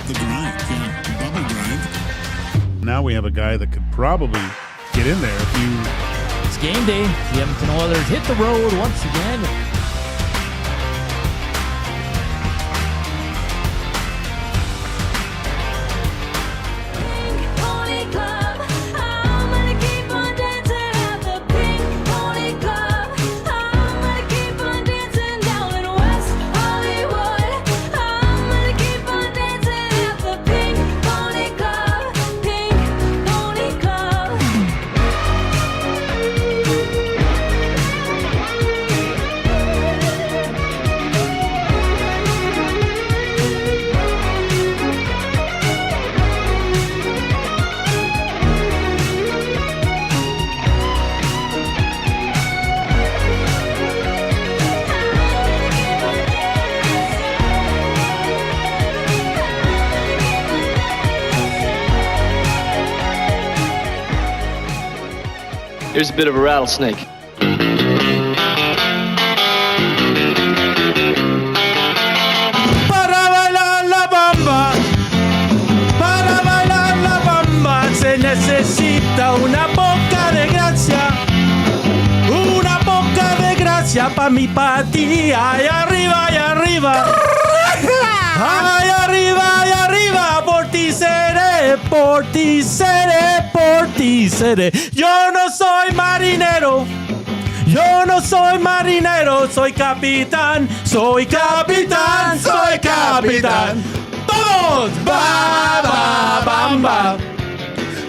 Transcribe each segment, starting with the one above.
the grind. Yeah, bubble grind. Now we have a guy that could probably get in there if you... It's game day. The Edmonton Oilers hit the road once again. Here's a bit of a rattlesnake. Para bailar la bamba, para bailar la bamba, se necesita una boca de gracia pa' mi patía. Ay arriba, ay arriba. Ay arriba, ay arriba, por ti seré, por ti seré, por ti seré. Yo no soy marinero, yo no soy marinero, soy capitán, soy capitán, soy capitán. ¡Todos! ¡Ba, ba, bamba!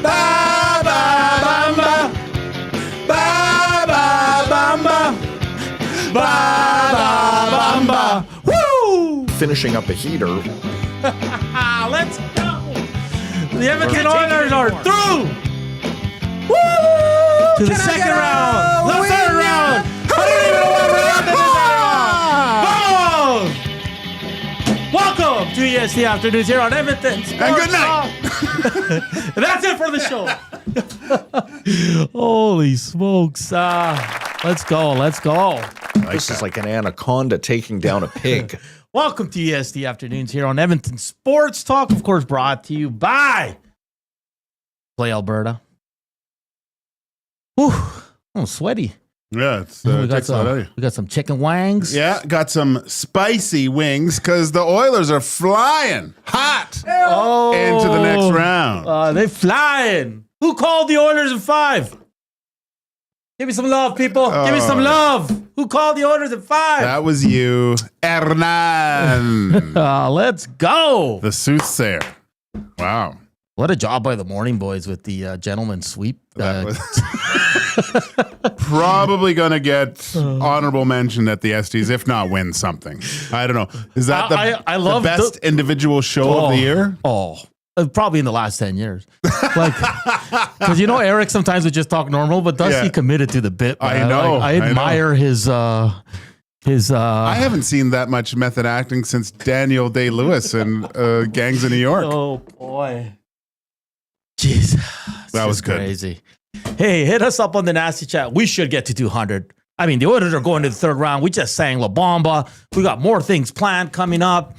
¡Ba, ba, bamba! ¡Ba, ba, bamba! ¡Ba, ba, bamba! ¡Woo! Finishing up a heater. Let's go! The Edmonton Oilers are through! Woo! To the second round! The third round! I don't even know what we're on. Vamos! Welcome to EST Afternoons here on Edmonton Sports And good night! And that's it for the show. Holy smokes. Let's go. Let's go. This is like an anaconda taking down a pig. Welcome to EST Afternoons here on Edmonton Sports Talk. Of course, brought to you by Play Alberta. Whew. Oh, sweaty. Yeah, it's we got some chicken wings. Yeah, got some spicy wings because the Oilers are flying hot into the next round. They flying. Who called the Oilers in 5? Give me some love, people. Give me some love. Who called the Oilers in 5? That was you, Hernan. Let's go. The soothsayer. Wow. What a job by the morning boys with the gentleman's sweep. That was probably going to get honorable mention at the Estes, if not win something. I don't know. Is that I love the best individual show of the year? Oh, probably in the last 10 years. Like, because Eric sometimes would just talk normal, but Dusty committed to the bit. Man. I know. I admire his. I haven't seen that much method acting since Daniel Day-Lewis and Gangs of New York. Oh boy. Jeez. That was good. Crazy. Hey, hit us up on the nasty chat. We should get to 200. I mean, the Oilers are going to the third round. We just sang La Bamba. We got more things planned coming up.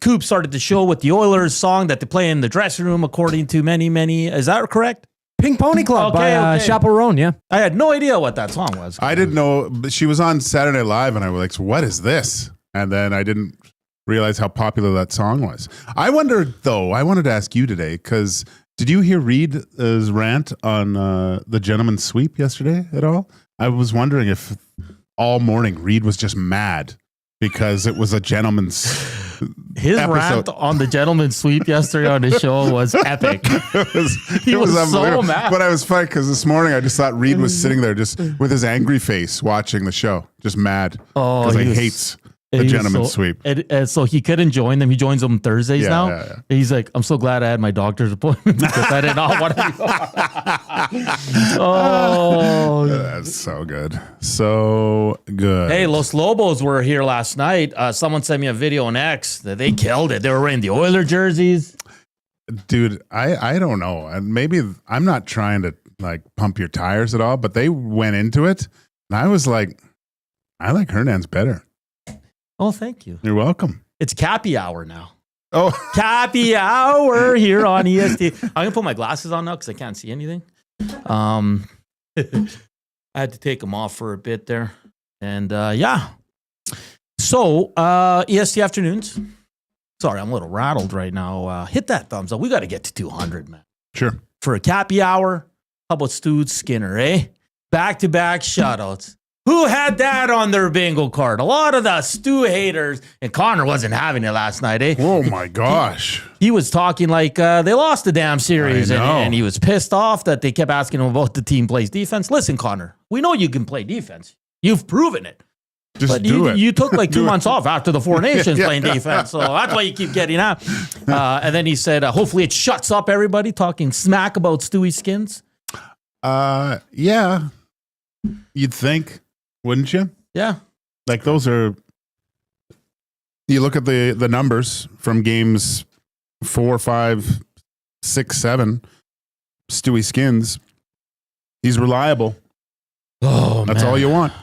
Coop started the show with the Oilers song that they play in the dressing room, according to many. Is that correct? Pink Pony Club by Chaperone, yeah. I had no idea what that song was. I didn't know. But she was on Saturday Night Live, and I was like, what is this? And then I didn't realize how popular that song was. I wondered, though, I wanted to ask you today, because did you hear Reed's rant on the gentleman's sweep yesterday at all? I was wondering if all morning Reed was just mad because it was a gentleman's His episode. rant on the gentleman's sweep yesterday on his show was epic. It was so mad. But I was funny because this morning I just thought Reed was sitting there just with his angry face watching the show, just mad because he hates the gentleman's sweep. And so he couldn't join them. He joins them Thursdays now. Yeah. He's like, I'm so glad I had my doctor's appointment because I did not want to go. That's so good. So good. Hey, Los Lobos were here last night. Someone sent me a video on X that they killed it. They were wearing the Oiler jerseys. Dude, I don't know. And maybe I'm not trying to like pump your tires at all, but they went into it and I was like, I like Hernan's better. Oh, thank you. You're welcome. It's Cappy hour now. Oh, Happy hour here on EST. I'm gonna put my glasses on now because I can't see anything. I had to take them off for a bit there, and yeah. So EST afternoons. Sorry, I'm a little rattled right now. Hit that thumbs up. We got to get to 200, man. sure. For a happy hour. How about Stuart Skinner, eh? Back-to-back shutouts. Who had that on their bingo card? A lot of the Stu haters, and Connor wasn't having it last night, eh? Oh my gosh. He was talking like they lost the damn series, I know. and he was pissed off that they kept asking him about the team plays defense. Listen, Connor, we know you can play defense. You've proven it. Just But do it. you took like 2 Do it. months off after the Four Nations Yeah. playing defense, so that's why you keep getting out. And then he said, hopefully it shuts up everybody talking smack about Stewie Skins. Yeah. You'd think, wouldn't you? Yeah. Like those are. You look at the numbers from games 4, 5, 6, 7. Stewie Skins. He's reliable. Oh, That's man. all you want.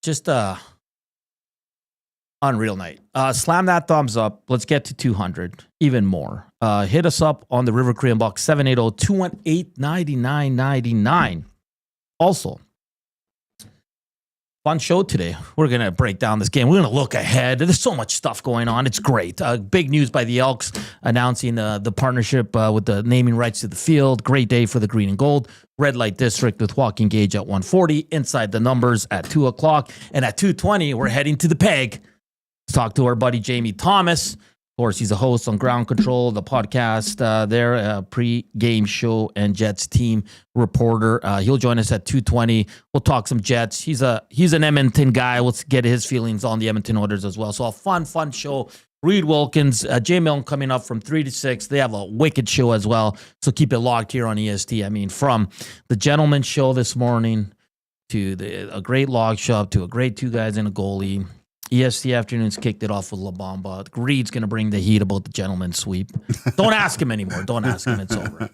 Just unreal night. Slam that thumbs up. Let's get to 200, even more. Hit us up on the River Korean box 780-218-9999. Also, fun show today. We're going to break down this game. We're going to look ahead. There's so much stuff going on. It's great. Big news by the Elks announcing the partnership with the naming rights to the field. Great day for the green and gold. Red light district with Joaquin Gage at 1:40. Inside the numbers at 2 o'clock. And at 2:20, we're heading to the Peg to talk to our buddy Jamie Thomas. Of course, he's a host on Ground Control, the podcast there, pre-game show and Jets team reporter. He'll join us at 2:20. We'll talk some Jets. He's an Edmonton guy. Let's get his feelings on the Edmonton Oilers as well. So a fun show. Reed Wilkins, Jay Milne coming up from 3 to 6. They have a wicked show as well. So keep it locked here on EST. I mean, from the Gentleman Show this morning to a great log shop to a great 2 guys and a goalie. EST Afternoons kicked it off with La Bamba. Reed's going to bring the heat about the gentleman sweep. Don't ask him anymore. Don't ask him. It's over.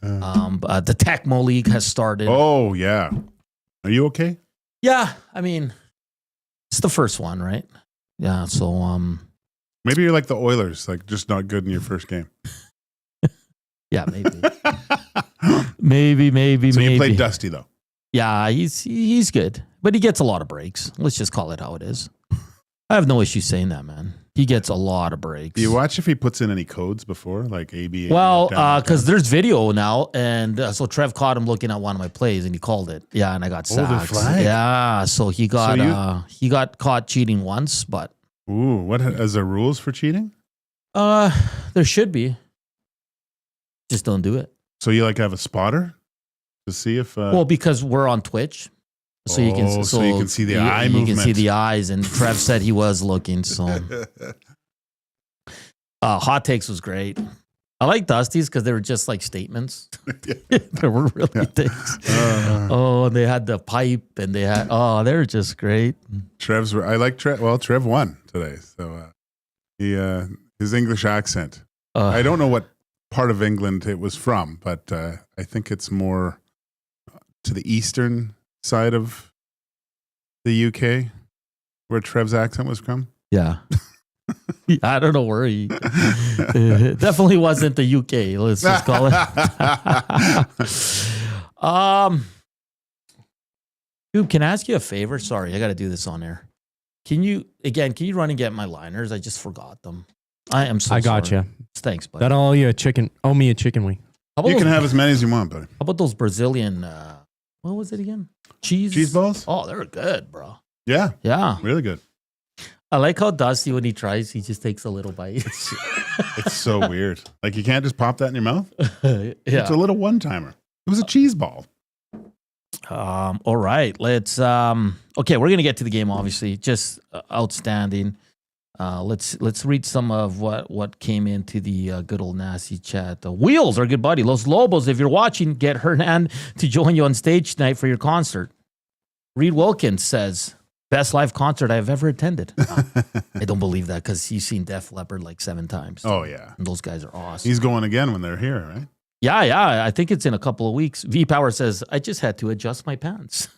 The Tecmo League has started. Oh, yeah. Are you okay? Yeah, I mean, it's the first one, right? Yeah, so Maybe you're like the Oilers, like just not good in your first game. yeah, maybe. maybe. So you played Dusty, though. Yeah, he's good, but he gets a lot of breaks. Let's just call it how it is. I have no issue saying that, man. He gets a lot of breaks. Do you watch if he puts in any codes before, like AB? Well, because there's video now, and so Trev caught him looking at one of my plays, and he called it. Yeah, and I got the sacked. flag. Yeah, so he got caught cheating once, but Ooh, what is there rules for cheating? there should be. Just don't do it. So you like have a spotter to see if? Well, because we're on Twitch. So you can see the eye You can movement. see the eyes, and Trev said he was looking. So, Hot Takes was great. I like Dusty's because they were just like statements. They were really things. They had the pipe, and they had they were just great. I like Trev. Well, Trev won today, so his English accent. I don't know what part of England it was from, but I think it's more to the eastern side of the UK where Trev's accent was from. Yeah. I don't know where he definitely wasn't the UK. Let's just call it. Dude, can I ask you a favor? Sorry, I got to do this on air. Can you run and get my liners? I just forgot them. I am so I got sorry. you. Thanks, buddy. That'll owe you a chicken. Owe me a chicken wing. You can have as many as you want, buddy. How about those Brazilian, what was it again? Cheese balls? Oh, they're good, bro. Yeah, Yeah. really good. I like how Dusty, when he tries, he just takes a little bite. It's so weird. Like you can't just pop that in your mouth. Yeah. It's a little one-timer. It was a cheese ball. All right. Let's okay, we're gonna get to the game, obviously. Just outstanding. Let's read some of what came into the good old nasty chat. Wheels, our good buddy. Los Lobos, if you're watching, get Hernan to join you on stage tonight for your concert. Reed Wilkins says, best live concert I've ever attended. I don't believe that because he's seen Def Leppard like 7 times. Oh, yeah. And those guys are awesome. He's going again when they're here, right? Yeah. I think it's in a couple of weeks. V Power says, I just had to adjust my pants.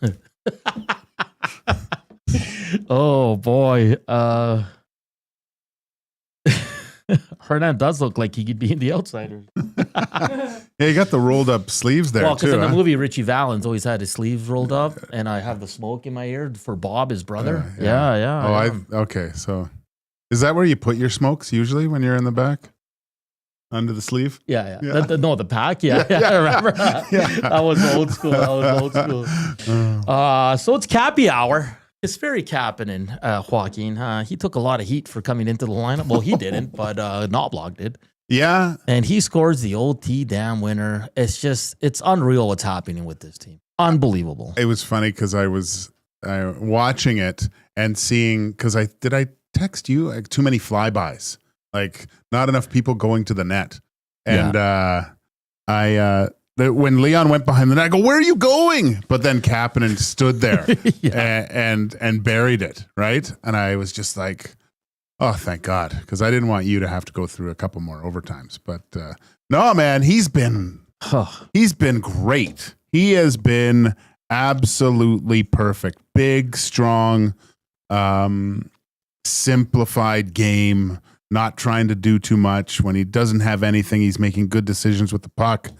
Oh, boy. Hernan does look like he could be in The Outsiders. Yeah, you got the rolled up sleeves there Well, because too. in the huh? movie, Richie Valens always had his sleeves rolled up, and I have the smoke in my ear for Bob, his brother. Yeah. Oh, okay. So, is that where you put your smokes usually when you're in the back, under the sleeve? Yeah. Yeah. The pack. Yeah, I remember. That was old school. So it's Cappy hour. Kasperi Kapanen, Joaquin. He took a lot of heat for coming into the lineup. Well, he didn't, but Knobloch did. Yeah. And he scores the OT damn winner. It's unreal what's happening with this team. Unbelievable. It was funny because I was watching it and seeing, because I text you like too many flybys, like not enough people going to the net. And when Leon went behind the net, I go, "Where are you going?" But then Kapanen stood there and buried it, right? And I was just like, "Oh, thank God," because I didn't want you to have to go through a couple more overtimes. But no, man, he's been great. He has been absolutely perfect. Big, strong, simplified game. Not trying to do too much. When he doesn't have anything, he's making good decisions with the puck.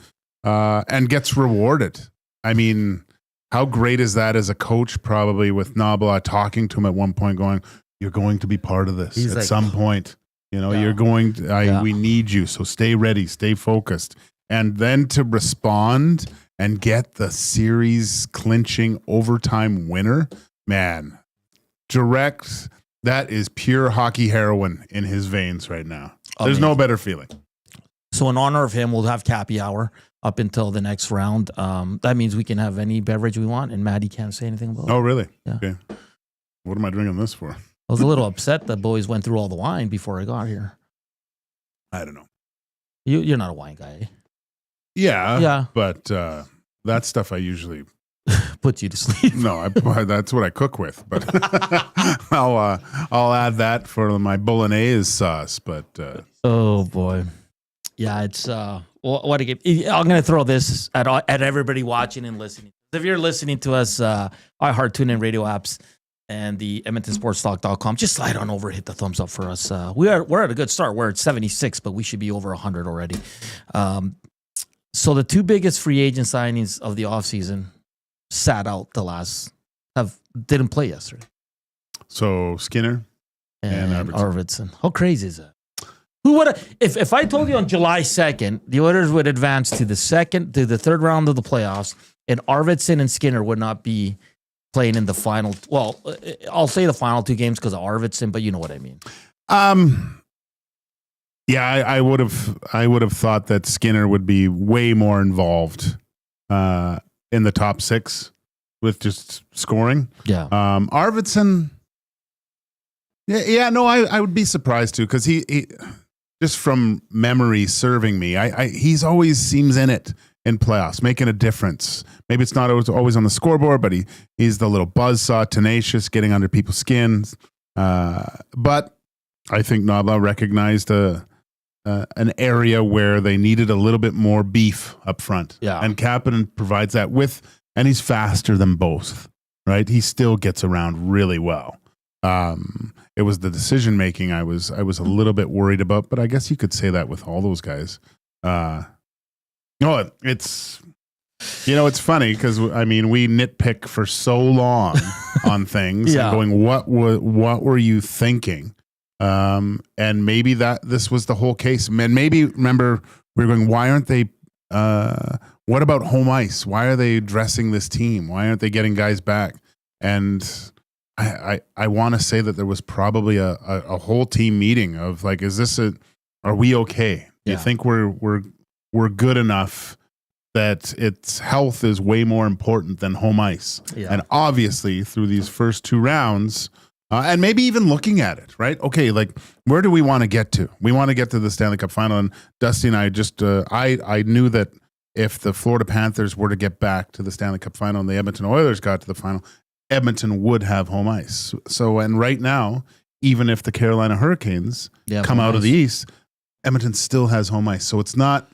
And gets rewarded. I mean, how great is that as a coach? Probably with Knobloch talking to him at one point, going, "You're going to be part of this at some point. You know, you're going to. We need you. So stay ready, stay focused." And then to respond and get the series clinching overtime winner, man, direct. That is pure hockey heroin in his veins right now. There's no better feeling. So in honor of him, we'll have Cappy hour up until the next round. That means we can have any beverage we want, and Maddie can't say anything about it. Oh, really? Yeah. Okay. What am I drinking this for? I was a little upset that boys went through all the wine before I got here. I don't know. You're not a wine guy. Eh? Yeah. But that stuff I usually puts you to sleep. No, that's what I cook with. But I'll add that for my bolognese sauce. But oh boy, yeah, it's what a game. I'm going to throw this at everybody watching and listening. If you're listening to us, iHeart, TuneIn Radio apps, and the EdmontonSportsTalk.com, just slide on over, hit the thumbs up for us. We're at a good start. We're at 76, but we should be over 100 already. So the two biggest free agent signings of the offseason sat out didn't play yesterday. So Skinner and Arvidsson. How crazy is that? Who would if I told you on July 2nd the Oilers would advance to the third round of the playoffs and Arvidsson and Skinner would not be playing in the final? Well, I'll say the final two games because of Arvidsson, but you know what I mean. Yeah, I would have thought that Skinner would be way more involved in the top six with just scoring. Yeah. Arvidsson. Yeah. No, I would be surprised too because he just from memory serving me, he's always seems in it in playoffs, making a difference. Maybe it's not always on the scoreboard, but he's the little buzzsaw, tenacious, getting under people's skins. But I think Knobloch recognized an area where they needed a little bit more beef up front. Yeah. And Kapanen provides that and he's faster than both, right? He still gets around really well. It was the decision making I was a little bit worried about, but I guess you could say that with all those guys. It's funny because I mean we nitpick for so long on things, and going what were you thinking? And maybe this was the whole case. And maybe remember we were going, why aren't they? What about home ice? Why are they dressing this team? Why aren't they getting guys back? And I want to say that there was probably a whole team meeting of like, are we okay? Do you think we're good enough that its health is way more important than home ice? Yeah. And obviously through these first two rounds, and maybe even looking at it, right? Okay, like where do we want to get to? We want to get to the Stanley Cup final. And Dusty and I just, I knew that if the Florida Panthers were to get back to the Stanley Cup final and the Edmonton Oilers got to the final, Edmonton would have home ice. So, and right now, even if the Carolina Hurricanes come out of the East, Edmonton still has home ice. So it's not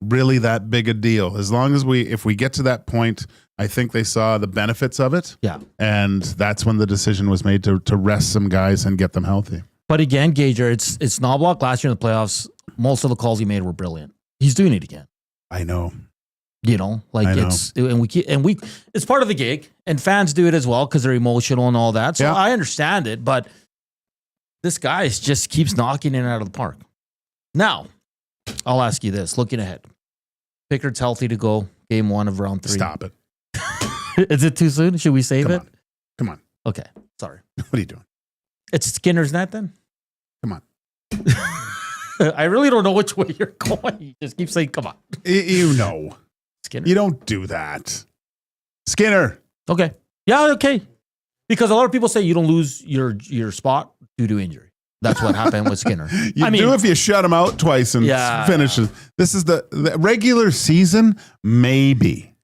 really that big a deal. As long as if we get to that point, I think they saw the benefits of it. Yeah. And that's when the decision was made to rest some guys and get them healthy. But again, Gager, it's Knobloch last year in the playoffs. Most of the calls he made were brilliant. He's doing it again. I know. You know, like I know. it's part of the gig, and fans do it as well because they're emotional and all that. So Yeah. I understand it, but this guy just keeps knocking it out of the park. Now, I'll ask you this: looking ahead, Pickard's healthy to go game 1 of round 3. Stop it. Is it too soon? Should we save it? Come on. Okay, sorry. What are you doing? It's Skinner's net then. Come on. I really don't know which way you're going. You just keep saying, "Come on, You know. Skinner." You don't do that. Skinner. Okay. Yeah, okay. Because a lot of people say you don't lose your spot due to injury. That's what happened with Skinner. You do if you shut him out twice and finishes. This is the regular season, maybe.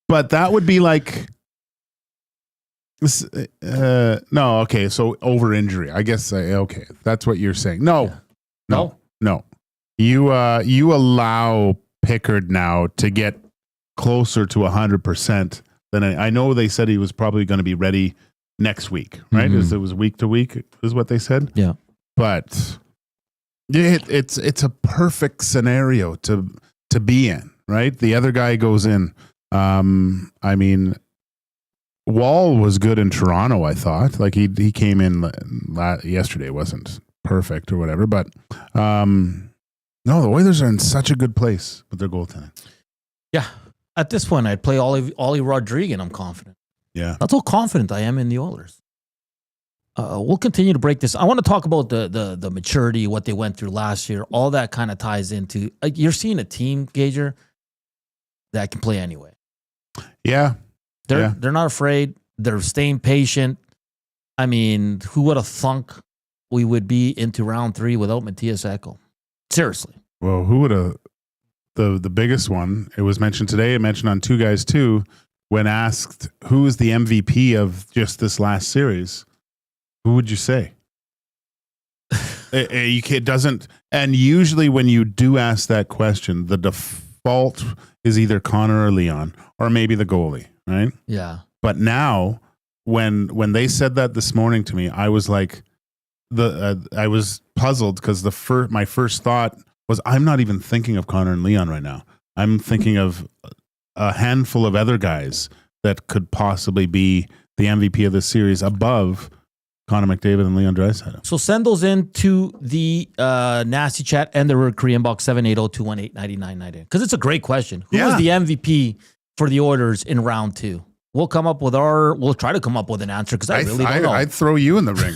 But that would be like this. No, okay. So over injury. I guess okay. That's what you're saying. No. You allow Pickard now to get closer to 100% than I know they said he was probably going to be ready next week, right? Mm-hmm. It was week to week is what they said. Yeah. But it's a perfect scenario to be in, right? The other guy goes in. I mean, Wall was good in Toronto, I thought. Like he came in yesterday, wasn't perfect or whatever, but no, the Oilers are in such a good place with their goaltending. Yeah. At this point, I'd play Ollie Rodriguez. I'm confident. Yeah. That's how confident I am in the Oilers. We'll continue to break this. I want to talk about the maturity, what they went through last year. All that kind of ties into you're seeing a team, Gager, that can play anyway. Yeah. They're not afraid. They're staying patient. I mean, who would have thunk we would be into round 3 without Matthias Ekholm? Seriously. Well, who would have the biggest one? It was mentioned today. It mentioned on Two Guys Too when asked who is the MVP of just this last series. Who would you say? It doesn't. And usually when you do ask that question, the default is either Connor or Leon, or maybe the goalie, right? Yeah. But now, when they said that this morning to me, I was like, I was puzzled because my first thought was I'm not even thinking of Connor and Leon right now. I'm thinking of a handful of other guys that could possibly be the MVP of this series above Connor McDavid and Leon Draisaitl. So send those in to the Nasty Chat and the Korean Box 780-218-9990 because it's a great question. Who was the MVP for the Oilers in round 2? We'll try to come up with an answer because I really don't know. I'd throw you in the ring.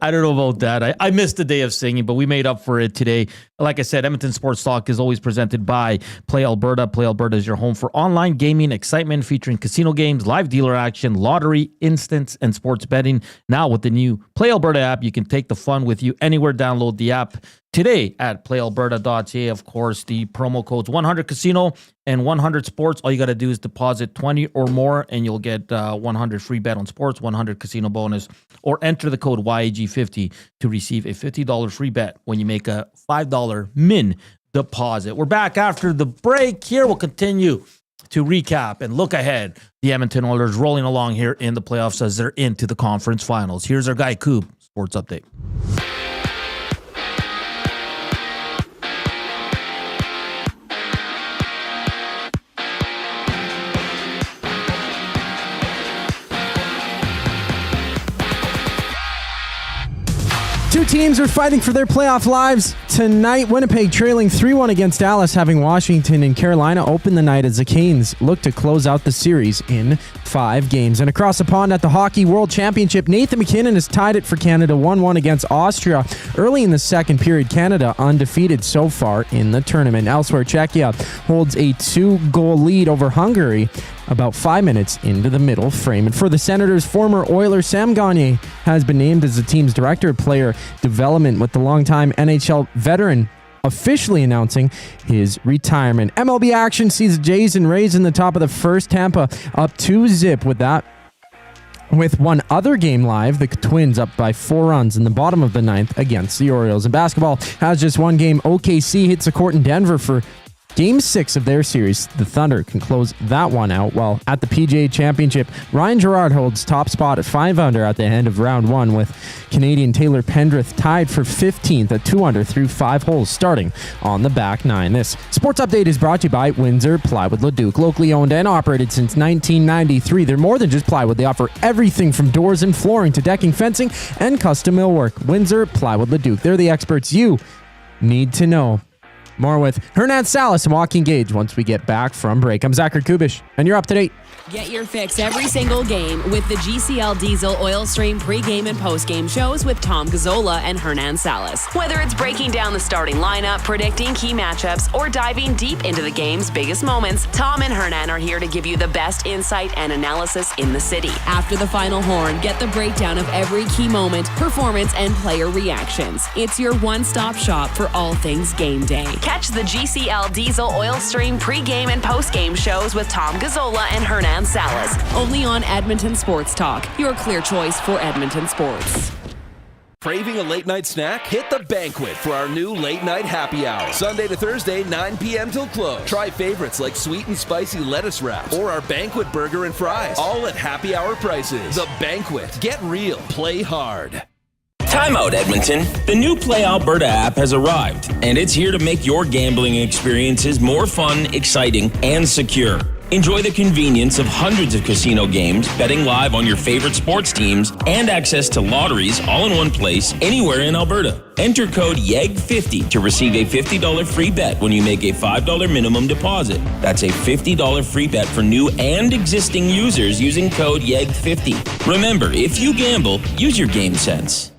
I don't know about that. I missed the day of singing, but we made up for it today. Like I said, Edmonton Sports Talk is always presented by Play Alberta. Play Alberta is your home for online gaming excitement featuring casino games, live dealer action, lottery, instants, and sports betting. Now with the new Play Alberta app, you can take the fun with you anywhere. Download the app today at playalberta.ca. Of course, the promo codes 100 Casino and 100 Sports. All you got to do is deposit 20 or more, and you'll get 100 free bet on sports, 100 casino bonus, or enter the code YAG50 to receive a $50 free bet when you make a $5 min deposit. We're back after the break here. We'll continue to recap and look ahead. The Edmonton Oilers rolling along here in the playoffs as they're into the conference finals. Here's our guy, Coop. Sports Update. Two teams are fighting for their playoff lives tonight. Winnipeg trailing 3-1 against Dallas, having Washington and Carolina open the night as the Canes look to close out the series in 5 games. And across the pond at the Hockey World Championship, Nathan MacKinnon has tied it for Canada 1-1 against Austria. Early in the second period, Canada undefeated so far in the tournament. Elsewhere, Czechia holds a 2-goal lead over Hungary about 5 minutes into the middle frame. And for the Senators, former Oiler Sam Gagner has been named as the team's director of player development, with the longtime NHL veteran officially announcing his retirement. MLB action sees the Jays and Rays in the top of the first. Tampa up 2-0 with that. With one other game live, the Twins up by 4 runs in the bottom of the 9th against the Orioles. And basketball has just one game. OKC hits the court in Denver for Game 6 of their series, the Thunder can close that one out, while at the PGA Championship, Ryan Gerard holds top spot at 5 under at the end of round 1, with Canadian Taylor Pendrith tied for 15th at 2 under through 5 holes starting on the back 9. This sports update is brought to you by Windsor Plywood Leduc, locally owned and operated since 1993. They're more than just plywood. They offer everything from doors and flooring to decking, fencing, and custom millwork. Windsor Plywood Leduc. They're the experts you need to know. More with Hernan, Salas, and Joaquin Gage once we get back from break. I'm Zachary Kubish, and you're up to date. Get your fix every single game with the GCL Diesel Oil Stream pregame and postgame shows with Tom Gazzola and Hernan Salas. Whether it's breaking down the starting lineup, predicting key matchups, or diving deep into the game's biggest moments, Tom and Hernan are here to give you the best insight and analysis in the city. After the final horn, get the breakdown of every key moment, performance, and player reactions. It's your one-stop shop for all things game day. Catch the GCL Diesel Oil Stream pregame and postgame shows with Tom Gazzola and Hernan Salas, only on Edmonton Sports Talk, your clear choice for Edmonton sports. Craving a late night snack? Hit the Banquet for our new late night happy hour. Sunday to Thursday, 9 p.m. till close. Try favorites like sweet and spicy lettuce wraps or our Banquet burger and fries, all at happy hour prices. The Banquet. Get real. Play hard. Time out, Edmonton. The new Play Alberta app has arrived, and it's here to make your gambling experiences more fun, exciting, and secure. Enjoy the convenience of hundreds of casino games, betting live on your favorite sports teams, and access to lotteries all in one place, anywhere in Alberta. Enter code YEG50 to receive a $50 free bet when you make a $5 minimum deposit. That's a $50 free bet for new and existing users using code YEG50. Remember, if you gamble, use your game sense.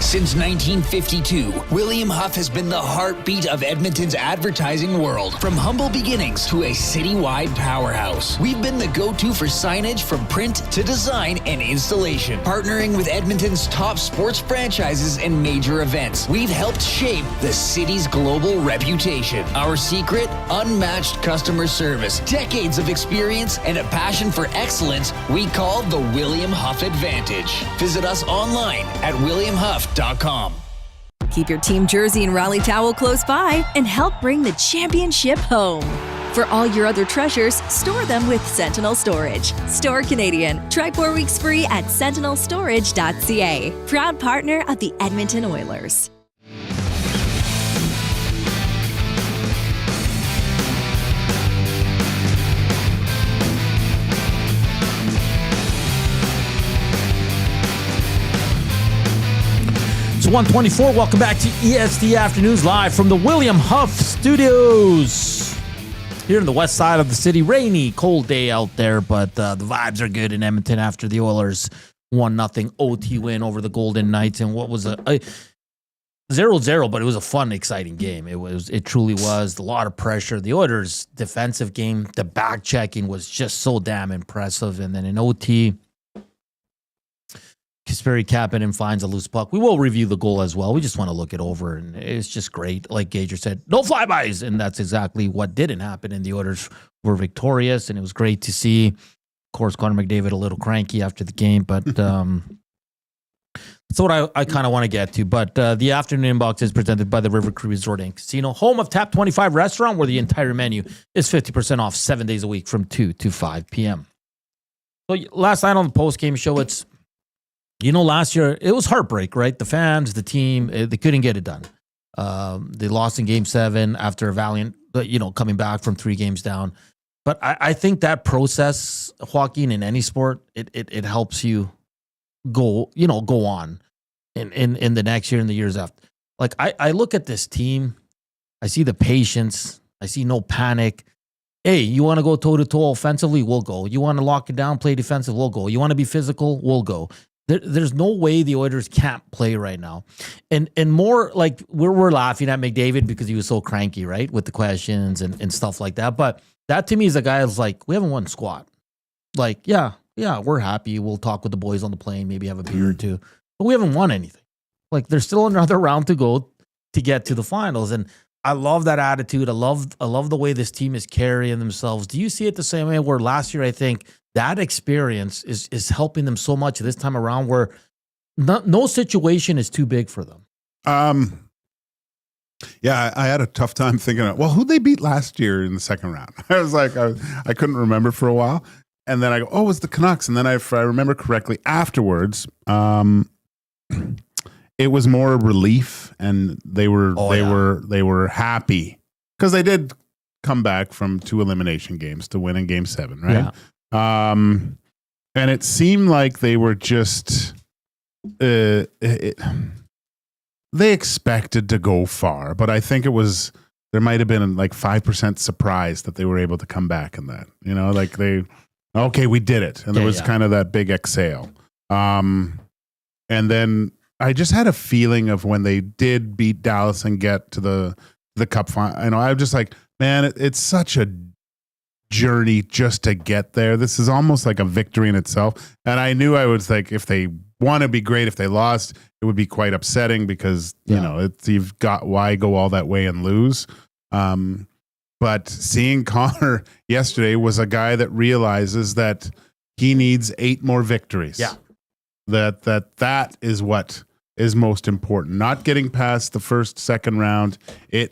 Since 1952, William Huff has been the heartbeat of Edmonton's advertising world. From humble beginnings to a citywide powerhouse, we've been the go-to for signage from print to design and installation. Partnering with Edmonton's top sports franchises and major events, we've helped shape the city's global reputation. Our secret? Unmatched customer service, decades of experience, and a passion for excellence we call the William Huff Advantage. Visit us online at williamhuff.com. Keep your team jersey and rally towel close by and help bring the championship home. For all your other treasures, store them with Sentinel Storage. Store Canadian. Try 4 weeks free at sentinelstorage.ca. Proud partner of the Edmonton Oilers. It's 124. Welcome back to EST Afternoons live from the William Huff Studios. Here in the west side of the city. Rainy, cold day out there, but the vibes are good in Edmonton after the Oilers 1-0 OT win over the Golden Knights. And what was a 0-0, but it was a fun, exciting game. It truly was. A lot of pressure. The Oilers' defensive game, the back checking was just so damn impressive. And then in OT, Kasperi Kapanen finds a loose puck. We will review the goal as well. We just want to look it over, and it's just great. Like Gager said, no flybys, and that's exactly what didn't happen. And the Oilers were victorious, and it was great to see. Of course, Connor McDavid a little cranky after the game, but that's what I kind of want to get to. But the afternoon inbox is presented by the River Cree Resort and Casino, home of Tap 25 Restaurant, where the entire menu is 50% off 7 days a week from 2 to 5 p.m. So last night on the post-game show, last year, it was heartbreak, right? The fans, the team, they couldn't get it done. They lost in Game 7 after a valiant, coming back from 3 games down. But I think that process, Joaquin, in any sport, it helps you go on in the next year and the years after. Like, I look at this team, I see the patience, I see no panic. Hey, you want to go toe-to-toe offensively? We'll go. You want to lock it down, play defensive? We'll go. You want to be physical? We'll go. There's no way the Oilers can't play right now. And more like we're laughing at McDavid because he was so cranky, right? With the questions and stuff like that. But that to me is a guy that's like, we haven't won squat. Like, yeah, we're happy. We'll talk with the boys on the plane, maybe have a beer or two. But we haven't won anything. Like, there's still another round to go to get to the finals. And I love that attitude. I love the way this team is carrying themselves. Do you see it the same way where last year, I think, that experience is helping them so much this time around where no situation is too big for them? Yeah, I had a tough time thinking, who'd they beat last year in the second round? I was like, I couldn't remember for a while. And then I go, it was the Canucks. And then if I remember correctly, afterwards, it was more relief, and they were happy because they did come back from 2 elimination games to win in Game 7, right? Yeah. And it seemed like they were just they expected to go far, but I think there might have been like 5% surprise that they were able to come back in that. Like we did it, and there was kind of that big exhale. And then I just had a feeling of when they did beat Dallas and get to the cup final. I was just like, man, it's such a journey just to get there. This is almost like a victory in itself. And I knew I was like, if they won, it'd be great. If they lost, it would be quite upsetting because you've got why go all that way and lose. But seeing Connor yesterday was a guy that realizes that he needs 8 more victories. Yeah. That is what is most important. Not getting past the first, second round. There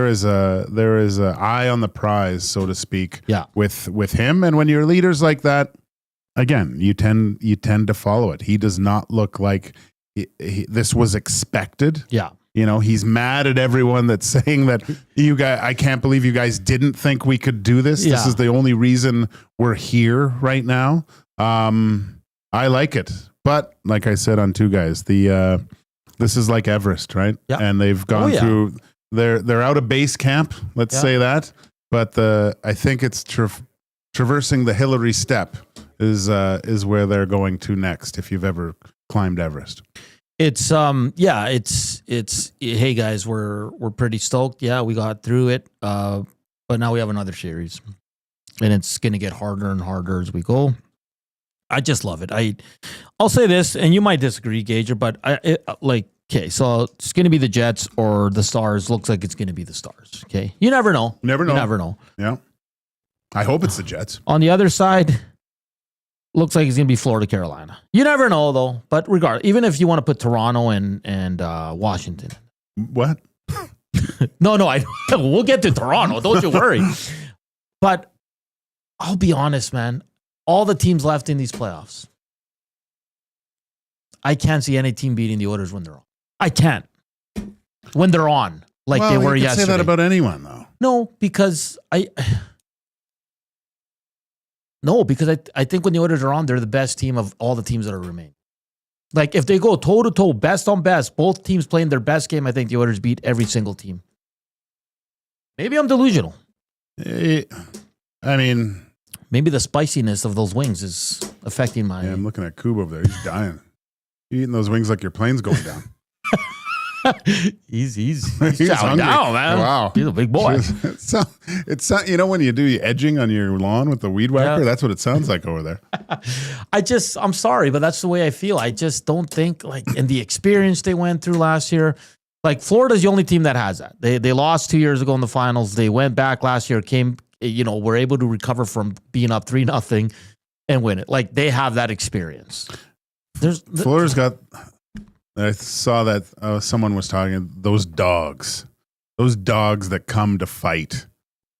is a eye on the prize, so to speak. Yeah. With him, and when you're leaders like that, again, you tend to follow it. He does not look like this was expected. Yeah. He's mad at everyone that's saying that you guys, I can't believe you guys didn't think we could do this. Yeah. This is the only reason we're here right now. I like it. But like I said on Two Guys, this is like Everest, right? Yeah. And they've gone through, they're out of base camp, let's say that. But I think it's traversing the Hillary Step is where they're going to next, if you've ever climbed Everest. It's hey guys, we're pretty stoked. Yeah, we got through it. But now we have another series. And it's gonna get harder and harder as we go. I just love it. I'll say this, and you might disagree, Gager, but okay, so it's going to be the Jets or the Stars. Looks like it's going to be the Stars. Okay, you never know. You never know. Yeah, I hope it's the Jets. On the other side, looks like it's going to be Florida, Carolina. You never know, though. But regardless, even if you want to put Toronto and Washington, what? No, we'll get to Toronto. Don't you worry. But I'll be honest, man. All the teams left in these playoffs, I can't see any team beating the Oilers when they're on. I can't. When they're on, like they were yesterday. You can say that about anyone, though. No, because I think when the Oilers are on, they're the best team of all the teams that are remaining. Like, if they go toe-to-toe, best on best, both teams playing their best game, I think the Oilers beat every single team. Maybe I'm delusional. I mean... Maybe the spiciness of those wings is affecting my... Yeah, I'm looking at Coob over there. He's dying. You're eating those wings like your plane's going down. he's chowing down, man. Wow. He's a big boy. It's when you do edging on your lawn with the weed whacker, that's what it sounds like over there. I'm sorry, but that's the way I feel. I just don't think, in the experience they went through last year, Florida's the only team that has that. They lost 2 years ago in the finals. They went back last year, were able to recover from being up 3-0 and win it. They have that experience. Florida's got... I saw that someone was talking, those dogs that come to fight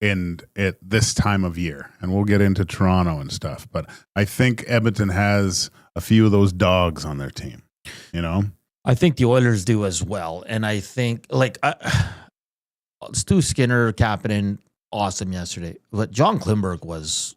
at this time of year. And we'll get into Toronto and stuff. But I think Edmonton has a few of those dogs on their team, I think the Oilers do as well. And I think, Stuart Skinner, Kapanen, awesome yesterday. But John Klingberg was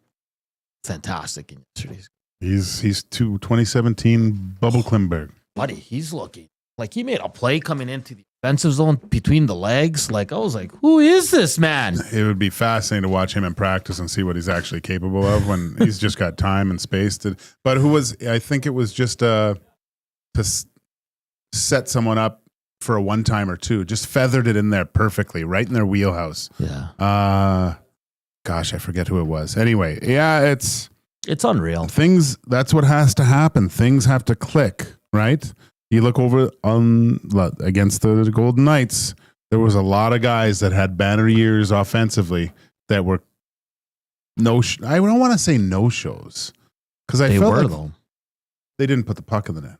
fantastic in yesterday's. He's 2017 Bubble Klingberg. Buddy, he's looking like he made a play coming into the offensive zone between the legs. I was like, who is this man? It would be fascinating to watch him in practice and see what he's actually capable of when he's just got time and space to. But I think it was just to set someone up for a one-time or two. Just feathered it in there perfectly, right in their wheelhouse. Yeah. Gosh, I forget who it was. Anyway, yeah, it's unreal. That's what has to happen. Things have to click. Right? You look over against the Golden Knights, there was a lot of guys that had banner years offensively that were I don't want to say no-shows because I felt like though. They didn't put the puck in the net.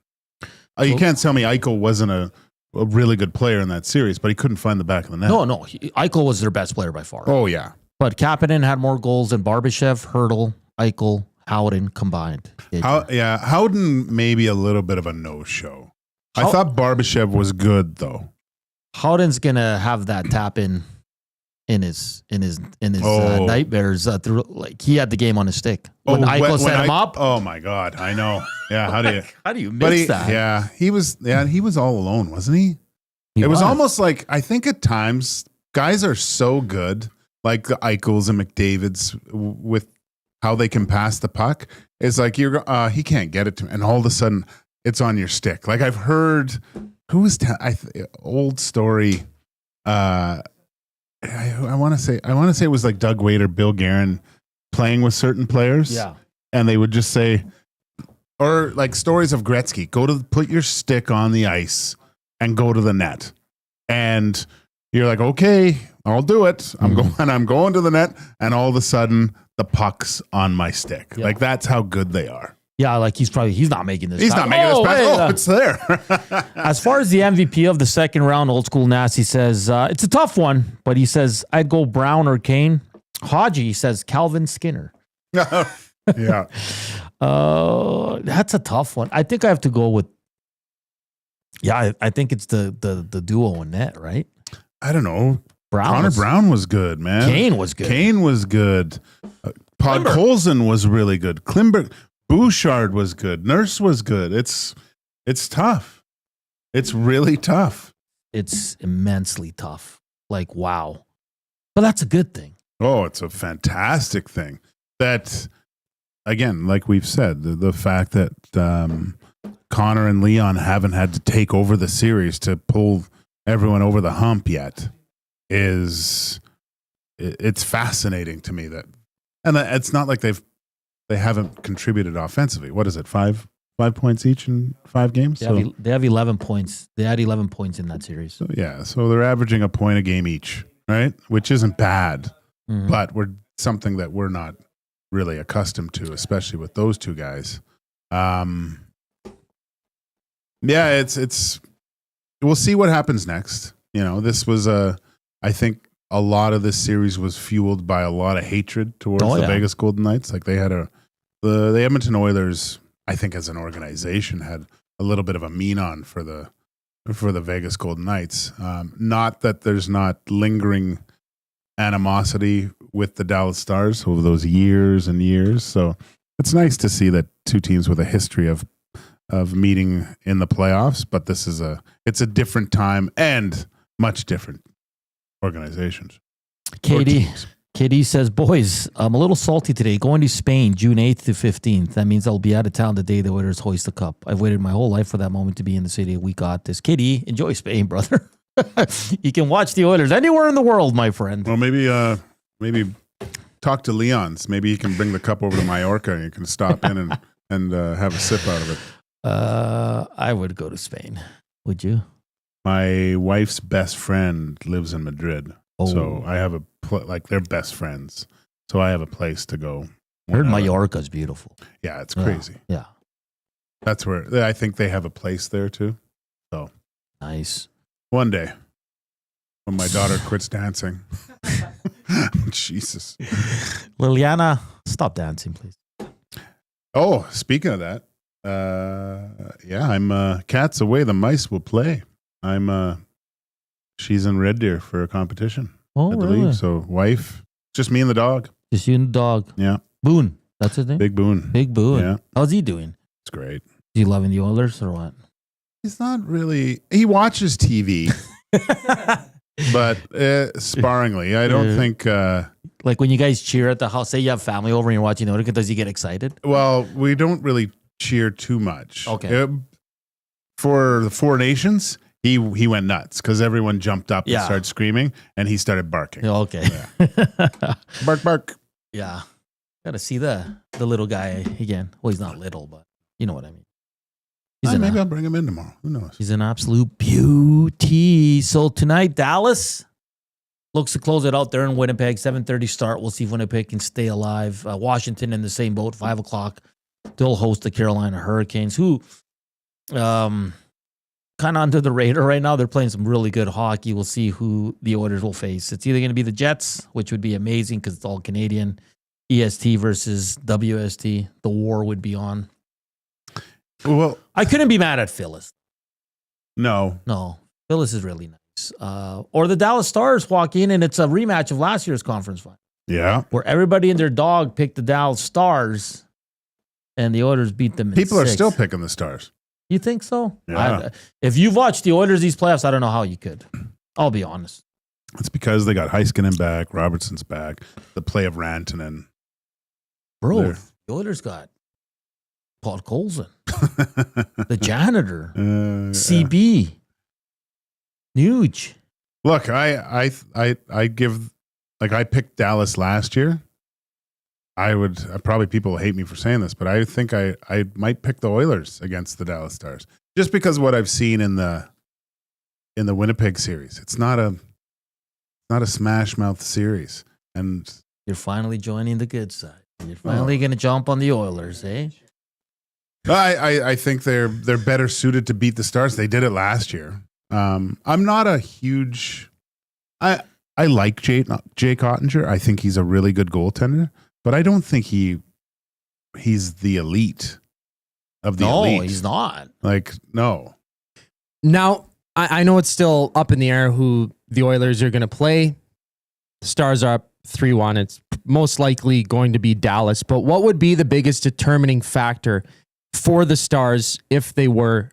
You can't tell me Eichel wasn't a really good player in that series, but he couldn't find the back of the net. No, Eichel was their best player by far. Oh, yeah. But Kapanen had more goals than Barbashev, Hertl, Eichel, Howden combined. Howden maybe a little bit of a no-show. I thought Barbashev was good, though. Howden's going to have that tap in his nightmares. Like he had the game on his stick. When Eichel set him up. Oh, my God. I know. Yeah, how do you miss that? Yeah, he was all alone, wasn't he? It was almost like, I think at times, guys are so good, like the Eichels and McDavids, with how they can pass the puck. It's like he can't get it to, and all of a sudden it's on your stick. Like I've heard, old story. I want to say it was like Doug Wade or Bill Guerin playing with certain players. Yeah, and they would just say, or like stories of Gretzky, put your stick on the ice and go to the net, and you're like, okay, I'll do it. I'm going to the net, and all of a sudden the puck's on my stick. Yeah. Like that's how good they are. Yeah, like he's not making this. He's not making this pass. It's there. As far as the MVP of the second round, Old School Nasty says it's a tough one, but he says I'd go Brown or Kane. Haji says Calvin Skinner. Yeah. That's a tough one. I think I have to go with. Yeah, I think it's the duo in net, right? I don't know. Connor Brown was good, man. Kane was good. Podkolzin was really good. Klimberg, Bouchard was good. Nurse was good. It's tough. It's really tough. It's immensely tough. Like, wow. But that's a good thing. Oh, it's a fantastic thing. That, again, like we've said, the fact that Connor and Leon haven't had to take over the series to pull everyone over the hump yet it's fascinating to me and it's not like they haven't contributed offensively. What is it? 5 points each in 5 games? They have 11 points. They had 11 points in that series. So they're averaging a point a game each, right? Which isn't bad, but we're something that we're not really accustomed to, especially with those two guys. It's we'll see what happens next. This was I think a lot of this series was fueled by a lot of hatred towards the Vegas Golden Knights. Like they had the Edmonton Oilers, I think as an organization, had a little bit of a mean on for the Vegas Golden Knights. Not that there's not lingering animosity with the Dallas Stars over those years and years. So it's nice to see that two teams with a history of meeting in the playoffs, but it's a different time and much different organizations. Katie says, boys, I'm a little salty today. Going to Spain, June 8th to 15th. That means I'll be out of town the day the Oilers hoist the cup. I've waited my whole life for that moment to be in the city. We got this. Katie, enjoy Spain, brother. You can watch the Oilers anywhere in the world, my friend. Well, maybe talk to Leon's. Maybe he can bring the cup over to Mallorca and you can stop in and have a sip out of it. I would go to Spain. Would you? My wife's best friend lives in Madrid. Oh. So I have they're best friends. So I have a place to go. I heard Mallorca's beautiful. Yeah, it's crazy. Yeah. That's where I think they have a place there too. So nice. One day when my daughter quits dancing. Jesus. Liliana, stop dancing, please. Oh, speaking of that, I'm Cats Away, the Mice will play. She's in Red Deer for a competition at the league. So wife, just me and the dog. Just you and the dog. Yeah. Boone, that's his name? Big Boone. Yeah. How's he doing? It's great. Is he loving the Oilers or what? He's not really. He watches TV, but sparingly. I don't think. Like when you guys cheer at the house, say you have family over and you're watching the Oilers, does he get excited? Well, we don't really cheer too much. Okay. For the Four Nations, he went nuts because everyone jumped up and started screaming, and he started barking. Okay. Yeah. Bark, bark. Yeah. Got to see the little guy again. Well, he's not little, but you know what I mean. Maybe I'll bring him in tomorrow. Who knows? He's an absolute beauty. So tonight, Dallas looks to close it out there in Winnipeg. 7:30 start. We'll see if Winnipeg can stay alive. Washington in the same boat. 5 o'clock. They'll host the Carolina Hurricanes, who kind of under the radar right now. They're playing some really good hockey. We'll see who the Oilers will face. It's either going to be the Jets, which would be amazing because it's all Canadian, EST versus WST. The war would be on. Well, I couldn't be mad at Phyllis. No. Phyllis is really nice. Or the Dallas Stars walk in, and it's a rematch of last year's conference final. Yeah. Where everybody and their dog picked the Dallas Stars, and the Oilers beat them in People are 6. still picking the Stars. You think so? Yeah. If you've watched the Oilers these playoffs, I don't know how you could. I'll be honest. It's because they got Heiskanen back, Robertson's back, the play of Rantanen. Bro, the Oilers got Paul Colson, the janitor, CB, Nuge. Look, I give, like, I picked Dallas last year. Probably people will hate me for saying this, but I think I might pick the Oilers against the Dallas Stars just because of what I've seen in the Winnipeg series. It's not a smash mouth series, and you're finally joining the good side. You're finally going to jump on the Oilers, eh? I think they're better suited to beat the Stars. They did it last year. I'm not a huge. I like Jake Ottinger. I think he's a really good goaltender, but I don't think he's the elite of the elite. No, he's not. Like, no. Now, I know it's still up in the air who the Oilers are going to play. The Stars are up 3-1. It's most likely going to be Dallas. But what would be the biggest determining factor for the Stars if they were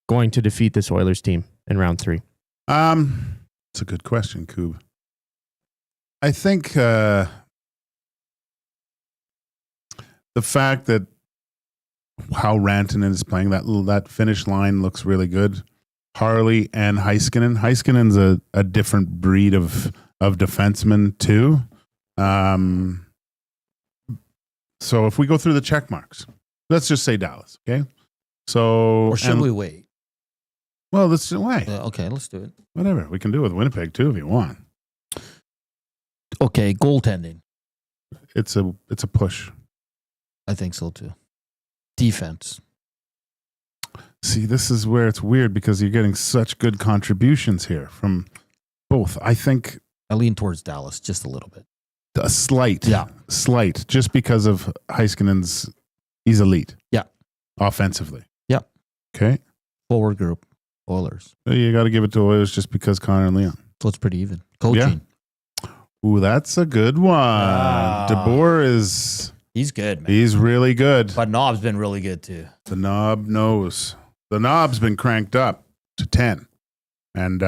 going to defeat this Oilers team in round 3? It's a good question, Koob. I think the fact that how Rantanen is playing, that finish line looks really good. Harley and Heiskanen. Heiskanen's a different breed of defenseman too. So if we go through the check marks, let's just say Dallas, okay? So or should we wait? Well, let's wait. Okay, let's do it. Whatever. We can do it with Winnipeg too if you want. Okay, goaltending. It's a push. I think so too. Defense. See, this is where it's weird because you're getting such good contributions here from both. I think I lean towards Dallas just a little bit. A slight. Yeah. Slight. Just because of Heiskanen's, he's elite. Yeah. Offensively. Yeah. Okay. Forward group, Oilers. So you got to give it to Oilers just because Connor and Leon. So it's pretty even. Coaching. Yeah. Ooh, that's a good one. DeBoer is... He's good, man. He's really good. But Knob's been really good too. The Knob knows. The Knob's been cranked up to 10. And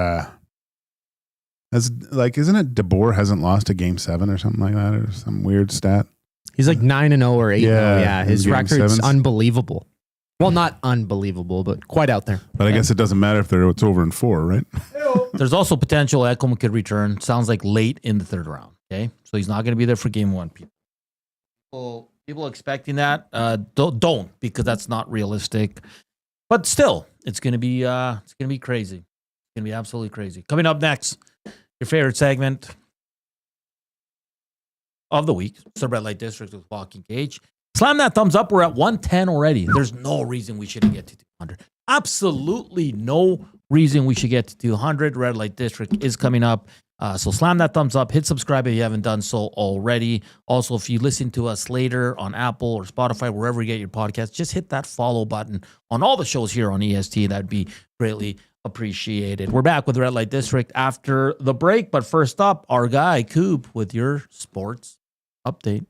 isn't it DeBoer hasn't lost a game 7 or something like that, or some weird stat? He's like 9-0 or 8-0. Yeah, his game record's 7s. unbelievable. Well, not unbelievable, but quite out there. But I guess it doesn't matter if it's over in 4, right? There's also potential Ekholm could return. Sounds like late in the 3rd round. Okay, so he's not going to be there for game 1. People expecting that don't because that's not realistic. But still, it's going to be crazy. It's going to be absolutely crazy. Coming up next, your favorite segment of the week, it's the Red Light District with Joaquin Gage. Slam that thumbs up. We're at 110 already. There's no reason we shouldn't get to 200. Absolutely no reason we should get to 200. Red Light District is coming up. So slam that thumbs up. Hit subscribe if you haven't done so already. Also, if you listen to us later on Apple or Spotify, wherever you get your podcast, just hit that follow button on all the shows here on EST. That'd be greatly appreciated. We're back with Red Light District after the break. But first up, our guy, Coop, with your sports update.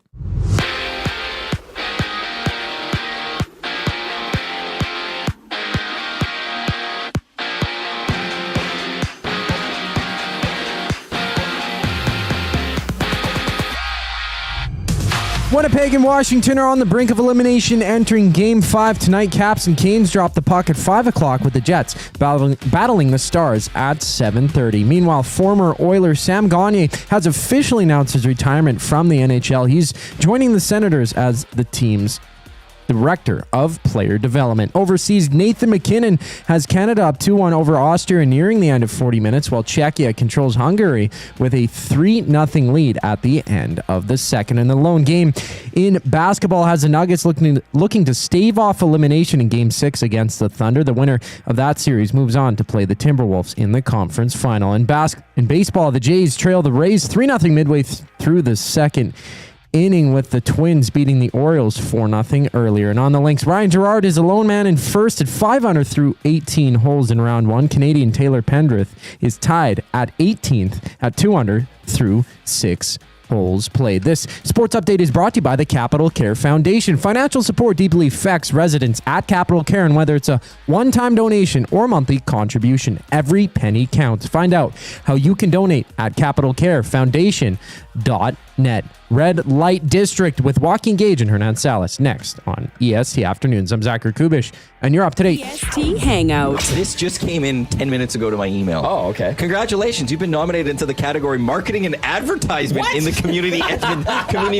Winnipeg and Washington are on the brink of elimination entering Game 5 tonight. Caps and Canes drop the puck at 5 o'clock with the Jets battling the Stars at 7:30. Meanwhile, former Oiler Sam Gagner has officially announced his retirement from the NHL. He's joining the Senators as the team's Director of Player Development. Overseas, Nathan McKinnon has Canada up 2-1 over Austria nearing the end of 40 minutes, while Czechia controls Hungary with a 3-0 lead at the end of the second. And the lone game in basketball has the Nuggets looking to stave off elimination in Game 6 against the Thunder. The winner of that series moves on to play the Timberwolves in the conference final. In baseball, the Jays trail the Rays 3-0 midway through the second inning, with the Twins beating the Orioles 4-0 earlier. And on the links, Ryan Gerard is a lone man in first at 5 under through 18 holes in round 1. Canadian Taylor Pendrith is tied at 18th at 2 under through 6 holes played. This sports update is brought to you by the Capital Care Foundation. Financial support deeply affects residents at Capital Care, and whether it's a one-time donation or monthly contribution, every penny counts. Find out how you can donate at capitalcarefoundation.net. Red Light District with Joaquin, Gage, and Hernan Salas next on EST Afternoons. I'm Zachary Kubish, and you're up to date. EST Hangout. This just came in 10 minutes ago to my email. Oh, okay. Congratulations, you've been nominated into the category Marketing and Advertisement in the Community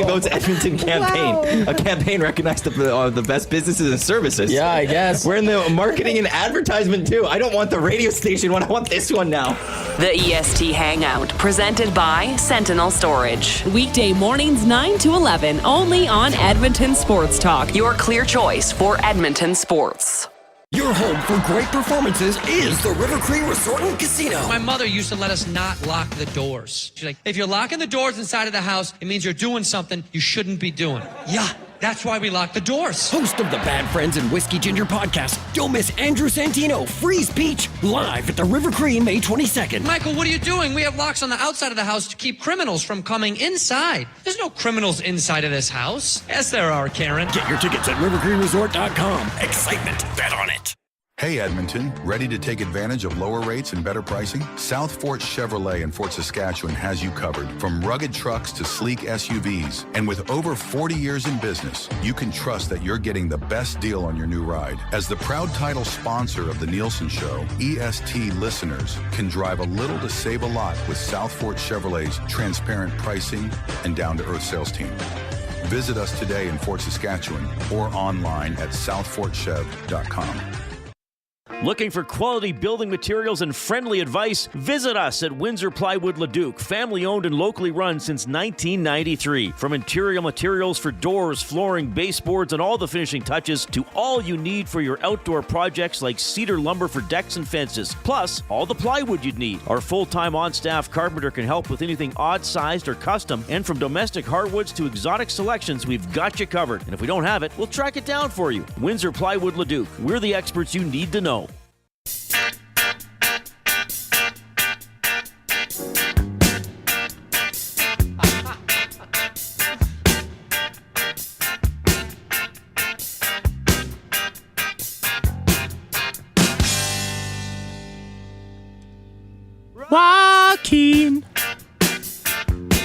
Votes Edmonton campaign. Wow. A campaign recognized the best businesses and services. Yeah, I guess. We're in the Marketing and Advertisement too. I don't want the radio station one, I want this one now. The EST Hangout, presented by Sentinel Storage. Weekday mornings 9 to 11, only on Edmonton Sports Talk. Your clear choice for Edmonton sports. Your home for great performances is the River Cree Resort and Casino. My mother used to let us not lock the doors. She's like, if you're locking the doors inside of the house, it means you're doing something you shouldn't be doing. Yeah, that's why we lock the doors. Host of the Bad Friends and Whiskey Ginger podcast, don't miss Andrew Santino, Freeze Peach, live at the River Cree May 22nd. Michael, what are you doing? We have locks on the outside of the house to keep criminals from coming inside. There's no criminals inside of this house. Yes, there are, Karen. Get your tickets at rivercreeresort.com. Excitement, bet on it. Hey Edmonton, ready to take advantage of lower rates and better pricing? South Fort Chevrolet in Fort Saskatchewan has you covered. From rugged trucks to sleek SUVs. And with over 40 years in business, you can trust that you're getting the best deal on your new ride. As the proud title sponsor of the Nielsen Show, EST listeners can drive a little to save a lot with South Fort Chevrolet's transparent pricing and down-to-earth sales team. Visit us today in Fort Saskatchewan or online at southfortchev.com. Looking for quality building materials and friendly advice? Visit us at Windsor Plywood Leduc, family owned and locally run since 1993. From interior materials for doors, flooring, baseboards, and all the finishing touches to all you need for your outdoor projects like cedar lumber for decks and fences, plus all the plywood you'd need. Our full-time on-staff carpenter can help with anything odd-sized or custom, and from domestic hardwoods to exotic selections, we've got you covered. And if we don't have it, we'll track it down for you. Windsor Plywood Leduc. We're the experts you need to know. Joaquin.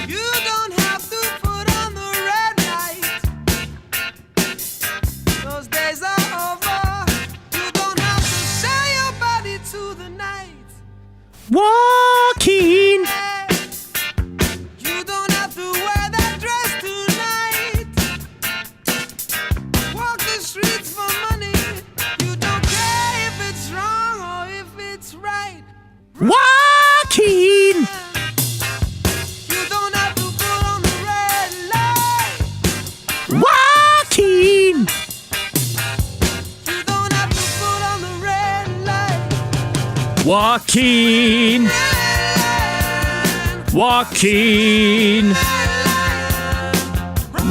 You don't have to put on the red light. Those days are over. You don't have to sell your body to the night. Joaquin. You don't have to wear that dress tonight. Walk the streets for money. You don't care if it's wrong or if it's right. Joaquin. You don't have to put on the red light. Joaquin. You don't have to put on the red light. Joaquin. Joaquin.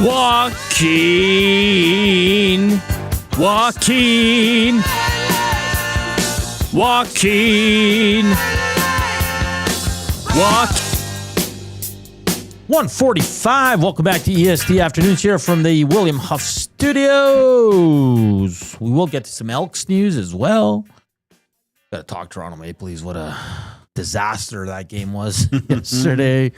Joaquin. Joaquin. Joaquin. 1:45. Welcome back to EST Afternoons here from the William Huff Studios. We will get to some Elks news as well. Got to talk Toronto Maple Leafs. What a disaster that game was yesterday.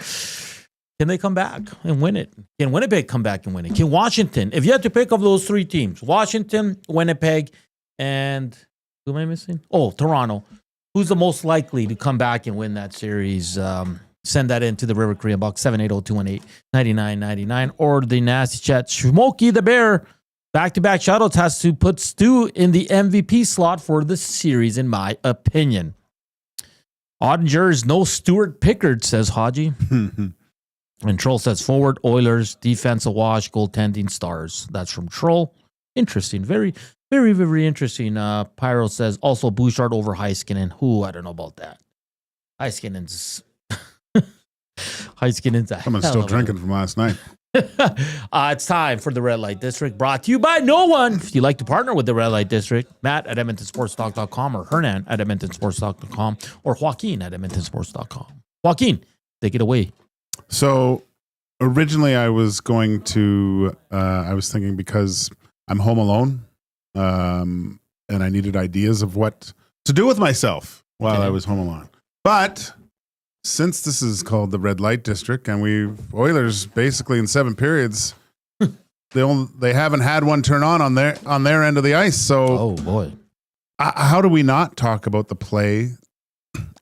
Can they come back and win it? Can Winnipeg come back and win it? Can Washington? If you had to pick of those three teams, Washington, Winnipeg, and who am I missing? Oh, Toronto. Who's the most likely to come back and win that series? Send that in to the River Cree box 780-218-9999 or the Nasty Chat. Smokey the Bear Back-to-back shutouts has to put Stu in the MVP slot for the series, in my opinion. Ottinger's no Stuart Pickard, says Haji. And Troll says forward, Oilers, defense a wash, goaltending stars. That's from Troll. Interesting. Very, very, very interesting. Pyro says also Bouchard over Heiskanen. Who? I don't know about that. Heiskanen's... Someone's still drinking from last night. It's time for the Red Light District, brought to you by no one. If you'd like to partner with the Red Light District, Matt at EdmontonSportsTalk.com or Hernan at EdmontonSportsTalk.com or Joaquin at EdmontonSports.com. Joaquin, take it away. So originally I was going to, I was thinking because I'm home alone and I needed ideas of what to do with myself while I was home alone. But since this is called the Red Light District and Oilers basically in 7 periods, they haven't had one turn on their end of the ice. So, oh boy, how do we not talk about the play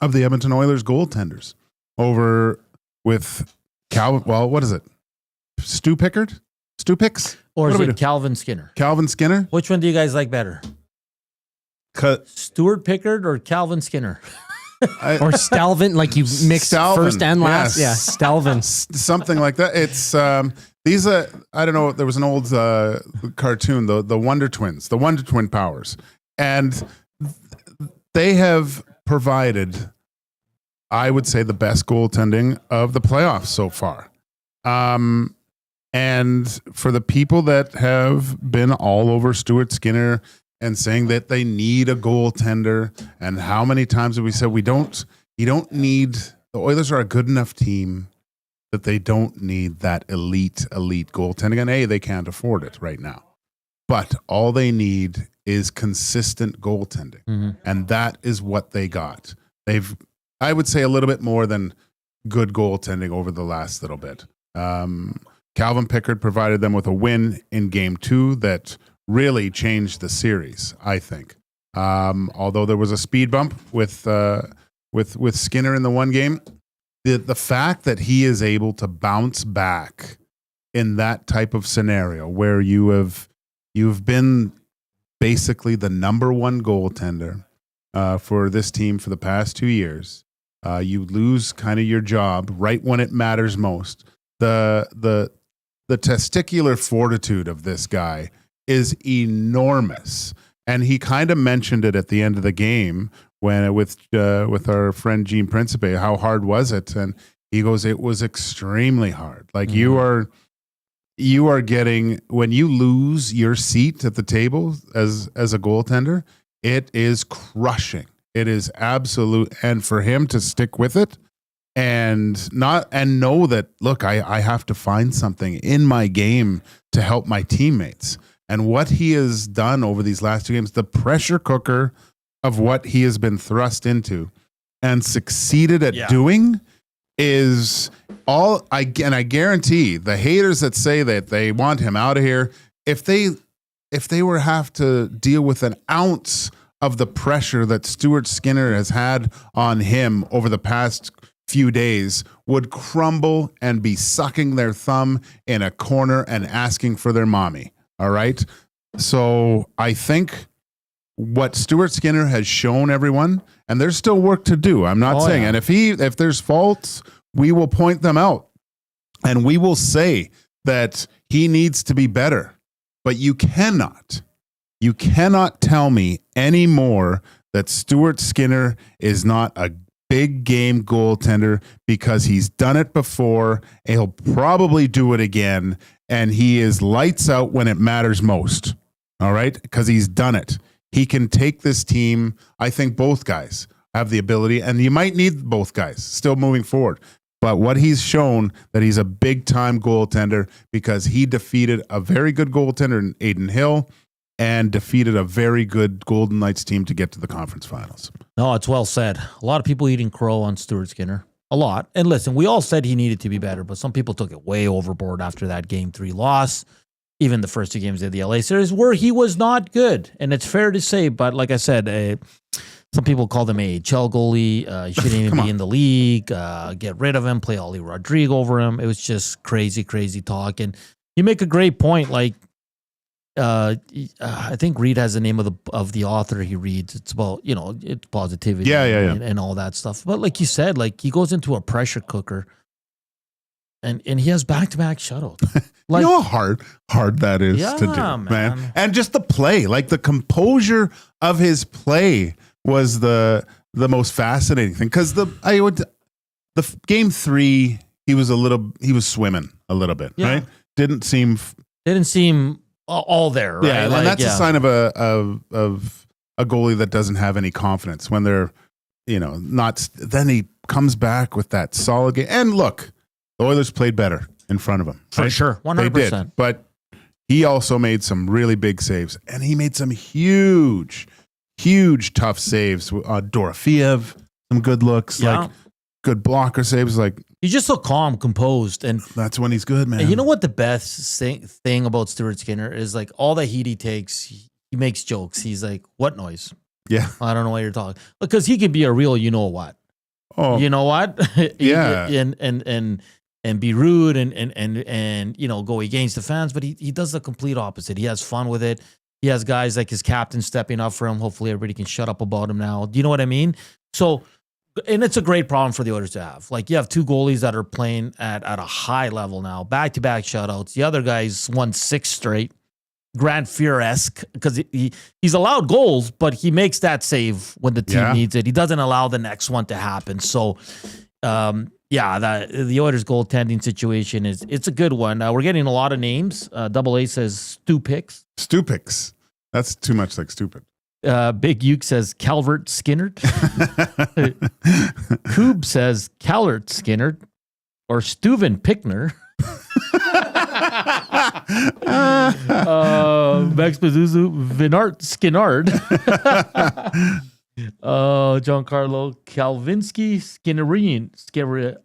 of the Edmonton Oilers goaltenders over with Calvin? Well, what is it? Stu Pickard? Stu Picks? Or is it Calvin Skinner? Calvin Skinner? Which one do you guys like better? Stuart Pickard or Calvin Skinner? Or Stalvin, like you mixed first and last. Yes. Yeah, Stalvin. Something like that. It's these I don't know, there was an old cartoon, the Wonder Twins, the Wonder Twin Powers. And they have provided, I would say, the best goaltending of the playoffs so far. And for the people that have been all over Stuart Skinner and saying that they need a goaltender, and how many times have we said you don't need, the Oilers are a good enough team that they don't need that elite goaltending. And they can't afford it right now. But all they need is consistent goaltending. Mm-hmm. And that is what they got. They've, I would say, a little bit more than good goaltending over the last little bit. Calvin Pickard provided them with a win in Game 2 that really changed the series, I think. Although there was a speed bump with Skinner in the one game, the fact that he is able to bounce back in that type of scenario where you've been basically the number one goaltender for this team for the past 2 years, you lose kind of your job right when it matters most. The testicular fortitude of this guy is enormous. And he kind of mentioned it at the end of the game when with our friend Gene Principe, how hard was it? And he goes, it was extremely hard. Like you are getting, when you lose your seat at the table as a goaltender, it is crushing. It is absolute. And for him to stick with it and know that, look, I have to find something in my game to help my teammates. And what he has done over these last 2 games, the pressure cooker of what he has been thrust into and succeeded at doing is all. I guarantee the haters that say that they want him out of here, if they were have to deal with an ounce of the pressure that Stuart Skinner has had on him over the past few days, would crumble and be sucking their thumb in a corner and asking for their mommy. All right. So I think what Stuart Skinner has shown everyone, and there's still work to do. I'm not saying, and if there's faults, we will point them out and we will say that he needs to be better. But you cannot tell me anymore that Stuart Skinner is not a big game goaltender, because he's done it before. He'll probably do it again. And he is lights out when it matters most. All right? Because he's done it. He can take this team. I think both guys have the ability, and you might need both guys still moving forward. But what he's shown, that he's a big-time goaltender, because he defeated a very good goaltender in Aiden Hill and defeated a very good Golden Knights team to get to the conference finals. No, it's well said. A lot of people eating crow on Stuart Skinner. A lot. And listen, we all said he needed to be better, but some people took it way overboard after that Game 3 loss. Even the first 2 games of the LA series, where he was not good. And it's fair to say, but like I said, some people called him a HL goalie. He shouldn't even be in the league. Get rid of him, play Ollie Rodrigo over him. It was just crazy, crazy talk. And you make a great point. Like, I think Reed has the name of the author he reads. It's about, it's positivity and all that stuff. But like you said, like he goes into a pressure cooker and he has back-to-back shutouts. Like, you know how hard that is to do, man. And just the play, like the composure of his play was the most fascinating thing. Because the game 3, he was swimming a little bit, right? Didn't seem all there, right? Yeah, and that's a sign of a goalie that doesn't have any confidence when they're, not. Then he comes back with that solid game. And look, the Oilers played better in front of him. For sure, 100%. They did, but he also made some really big saves, and he made some huge tough saves. Dorofeev, some good looks, like good blocker saves, like. He's just so calm, composed, and that's when he's good, man. And you know what the best thing about Stuart Skinner is? Like all the heat he takes, he makes jokes. He's like, "What noise?" Yeah, I don't know what you're talking, because he could be a real, you know what? Oh, you know what? Yeah, and be rude and go against the fans, but he does the complete opposite. He has fun with it. He has guys like his captain stepping up for him. Hopefully, everybody can shut up about him now. Do you know what I mean? So. And it's a great problem for the Oilers to have. Like, you have 2 goalies that are playing at a high level now, back-to-back shutouts. The other guy's won 6 straight. Grant Fuhr-esque, because he's allowed goals, but he makes that save when the team needs it. He doesn't allow the next one to happen. So, the Oilers goaltending situation it's a good one. We're getting a lot of names. Double A says Stu Picks. Stu Picks. That's too much like stupid. Big Uke says Calvert Skinner. Coob says Callert Skinner or Steuven Pickner. Max Pazuzu Vinart Skinnard. Giancarlo Kalvinsky Skinnerian.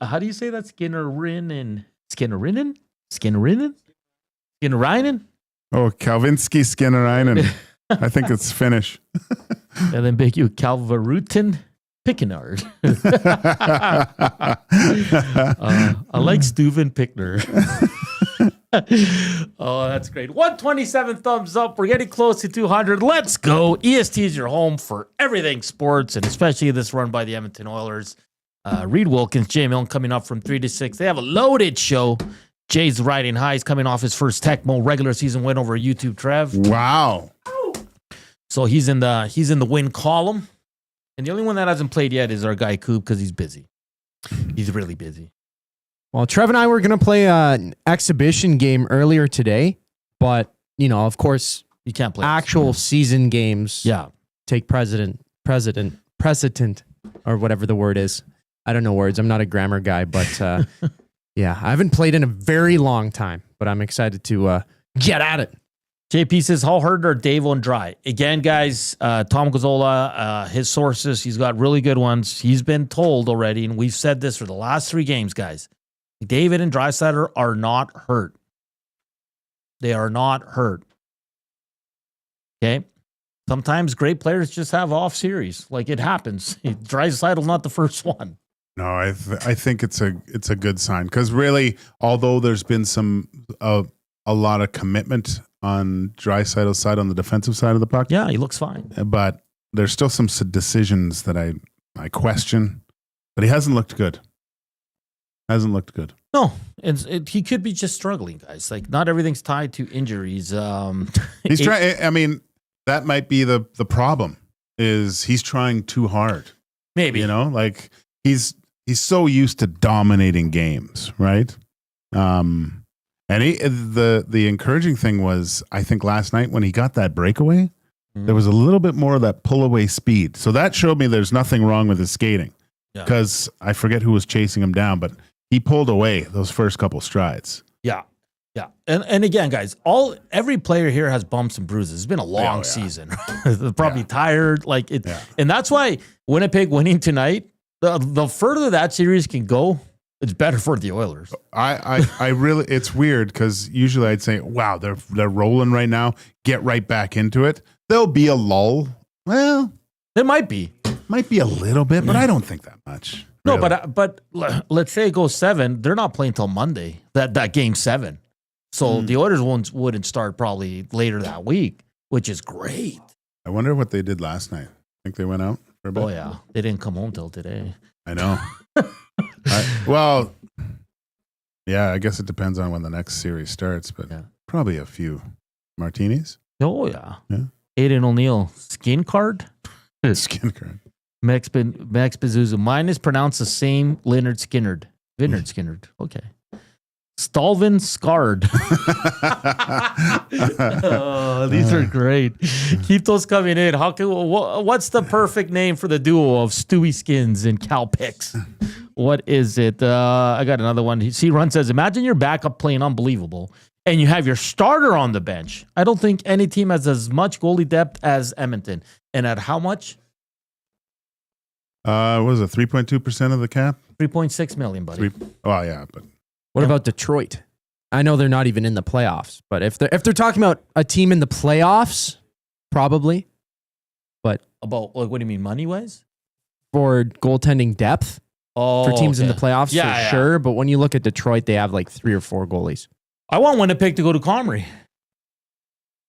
How do you say that? Skinnerinan? Oh, Kalvinsky Skinnerinan. I think it's Finnish. And then Big U, Calvarutin Pickenard. I like Steuven Pickner. Oh, that's great. 127 thumbs up. We're getting close to 200. Let's go. EST is your home for everything sports, and especially this run by the Edmonton Oilers. Reed Wilkins, Jay Milne coming up from 3 to 6. They have a loaded show. Jay's riding high. He's coming off his first Tecmo regular season win over YouTube Trev. Wow. So he's in the win column. And the only one that hasn't played yet is our guy Coop, because he's busy. He's really busy. Well, Trev and I were going to play an exhibition game earlier today, but, of course, you can't play actual season games. Yeah. Take precedent, or whatever the word is. I don't know words. I'm not a grammar guy, but yeah, I haven't played in a very long time, but I'm excited to get at it. JP says, how hard are Davo and Dry? Again, guys, Tom Gazzola, his sources, he's got really good ones. He's been told already, and we've said this for the last 3 games, guys. David and Draisaitl are not hurt. They are not hurt. Okay? Sometimes great players just have off series. Like, it happens. Draisaitl not the first one. No, I think it's a good sign, because really, although there's been a lot of commitment on Draisaitl's side, on the defensive side of the puck. Yeah, he looks fine. But there's still some decisions that I question. But he hasn't looked good. No, he could be just struggling, guys. Like, not everything's tied to injuries. He's trying. I mean, that might be the problem. Is he's trying too hard? Maybe, like he's so used to dominating games, right? And the encouraging thing was, I think last night when he got that breakaway, there was a little bit more of that pull away speed. So that showed me there's nothing wrong with his skating, because I forget who was chasing him down, but he pulled away those first couple strides. Yeah. Yeah. And again, guys, every player here has bumps and bruises. It's been a long season. They're probably tired. And that's why Winnipeg winning tonight, the further that series can go, it's better for the Oilers. I really, it's weird, because usually I'd say, wow, they're rolling right now. Get right back into it. There'll be a lull. Well, there might be a little bit, but I don't think that much. No, really. but let's say it goes 7. They're not playing till Monday. That game 7. So the Oilers wouldn't start probably later that week, which is great. I wonder what they did last night. Think they went out for a bit? Oh, yeah. They didn't come home till today. I know. Well, yeah, I guess it depends on when the next series starts, but probably a few martinis. Oh, yeah. Yeah. Aiden O'Neill, skin card? Skin card. Max Bezuzu. Mine is pronounced the same. Leonard Skinnard. Vinard Skinnard. Okay. Stalvin Scarred. These are great. Keep those coming in. What's the perfect name for the duo of Stewie Skins and Cal Picks? What is it? I got another one. C-Run says, imagine your backup playing unbelievable and you have your starter on the bench. I don't think any team has as much goalie depth as Edmonton. And at how much? What was it, 3.2% of the cap? 3.6 million, buddy. Oh, yeah, but... What about Detroit? I know they're not even in the playoffs, but if they're talking about a team in the playoffs, probably. But about what do you mean, money wise? For goaltending depth, for teams in the playoffs, sure. But when you look at Detroit, they have like 3 or 4 goalies. I want Winnipeg to go to Comrie.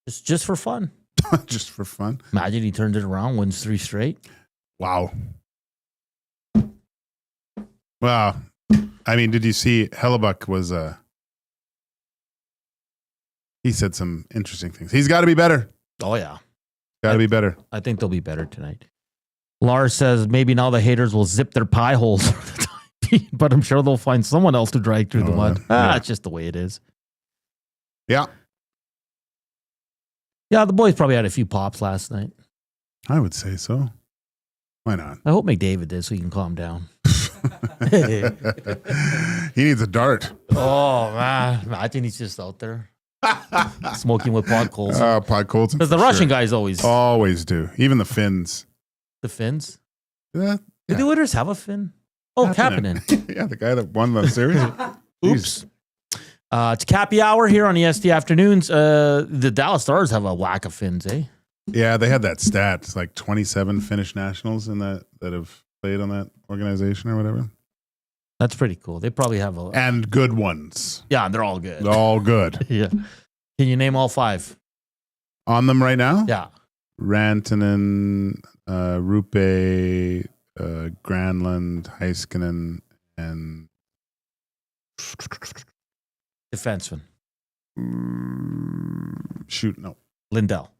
Just for fun. Just for fun. Imagine he turned it around, wins 3 straight. Wow. Wow. I mean, did you see Hellebuck was he said some interesting things. He's got to be better. Oh, yeah. Got to be better. I think they'll be better tonight. Lars says maybe now the haters will zip their pie holes for the time being, but I'm sure they'll find someone else to drag through the mud. It's just the way it is. Yeah. Yeah, the boys probably had a few pops last night. I would say so. Why not? I hope McDavid did so he can calm down. He needs a dart. Oh, man. Imagine he's just out there smoking with Pod Colson. Pod Colson. Because the Russian guys always do. Even the Finns. The Finns? Yeah. Did the Oilers have a Finn? Oh, Kapanen. Yeah, the guy that won the series. Oops. It's Cappy Hour here on EST Afternoons. The Dallas Stars have a whack of Finns, eh? Yeah, they had that stat. It's like 27 Finnish nationals in that have played on that organization or whatever. That's pretty cool. They probably have and good ones. Yeah, they're all good. All good. Yeah. Can you name all 5? On them right now? Yeah. Rantanen, Rupe, Granlund, Heiskanen, and defenseman. Shoot, no. Lindell.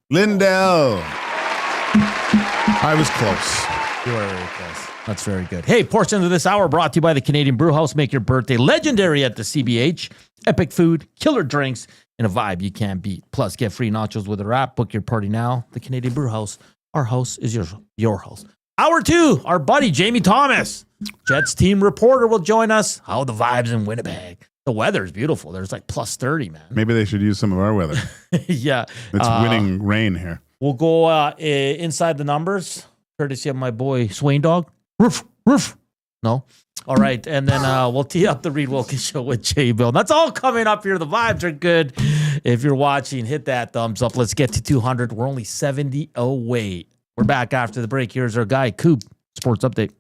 I was close. You are very close. That's very good. Hey, portion of this hour brought to you by the Canadian Brew House. Make your birthday legendary at the CBH. Epic food, killer drinks, and a vibe you can't beat. Plus, get free nachos with a wrap. Book your party now. The Canadian Brew House. Our house is your house. Hour 2, our buddy Jamie Thomas, Jets team reporter, will join us. How the vibes in Winnipeg. The weather is beautiful. There's like plus 30, man. Maybe they should use some of our weather. Yeah. It's winning rain here. We'll go inside the numbers, courtesy of my boy Swain Dog. Roof, roof. No? All right. And then we'll tee up the Reed Wilkins Show with Jay Bill. That's all coming up here. The vibes are good. If you're watching, hit that thumbs up. Let's get to 200. We're only 70 away. We're back after the break. Here's our guy, Coop, Sports Update.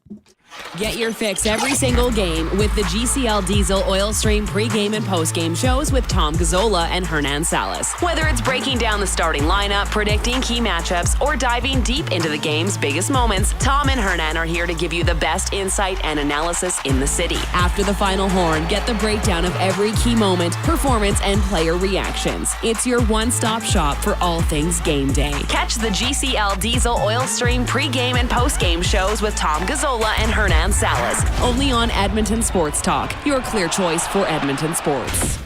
Get your fix every single game with the GCL Diesel Oil Stream pregame and postgame shows with Tom Gazzola and Hernan Salas. Whether it's breaking down the starting lineup, predicting key matchups, or diving deep into the game's biggest moments, Tom and Hernan are here to give you the best insight and analysis in the city. After the final horn, get the breakdown of every key moment, performance, and player reactions. It's your one-stop shop for all things game day. Catch the GCL Diesel Oil Stream pregame and postgame shows with Tom Gazzola and Hernan Salas, only on Edmonton Sports Talk, your clear choice for Edmonton sports.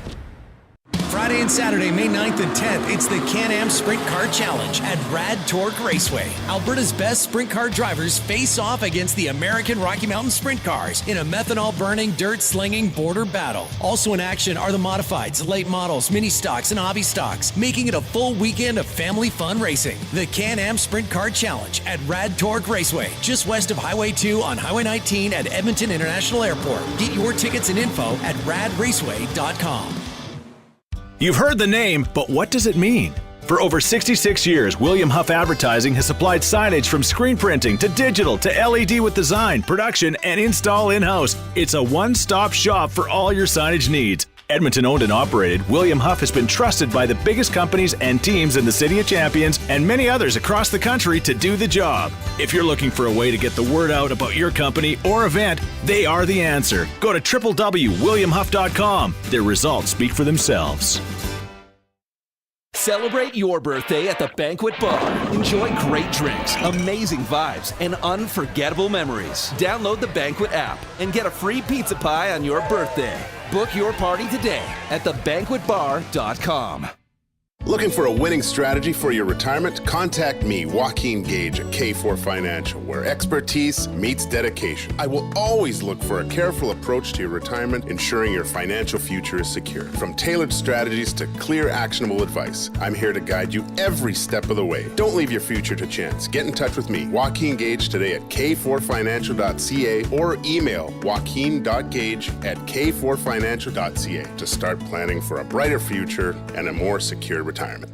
Friday and Saturday, May 9th and 10th, it's the Can-Am Sprint Car Challenge at Rad Torque Raceway. Alberta's best sprint car drivers face off against the American Rocky Mountain Sprint Cars in a methanol-burning, dirt-slinging border battle. Also in action are the modifieds, late models, mini stocks, and hobby stocks, making it a full weekend of family fun racing. The Can-Am Sprint Car Challenge at Rad Torque Raceway, just west of Highway 2 on Highway 19 at Edmonton International Airport. Get your tickets and info at radraceway.com. You've heard the name, but what does it mean? For over 66 years, William Huff Advertising has supplied signage from screen printing to digital to LED with design, production, and install in-house. It's a one-stop shop for all your signage needs. Edmonton owned and operated, William Huff has been trusted by the biggest companies and teams in the City of Champions and many others across the country to do the job. If you're looking for a way to get the word out about your company or event, they are the answer. Go to www.williamhuff.com. Their results speak for themselves. Celebrate your birthday at the Banquet Bar. Enjoy great drinks, amazing vibes, and unforgettable memories. Download the Banquet app and get a free pizza pie on your birthday. Book your party today at thebanquetbar.com. Looking for a winning strategy for your retirement? Contact me, Joaquin Gage at K4 Financial, where expertise meets dedication. I will always look for a careful approach to your retirement, ensuring your financial future is secure. From tailored strategies to clear, actionable advice, I'm here to guide you every step of the way. Don't leave your future to chance. Get in touch with me, Joaquin Gage, today at k4financial.ca or email joaquin.gage@k4financial.ca to start planning for a brighter future and a more secure retirement.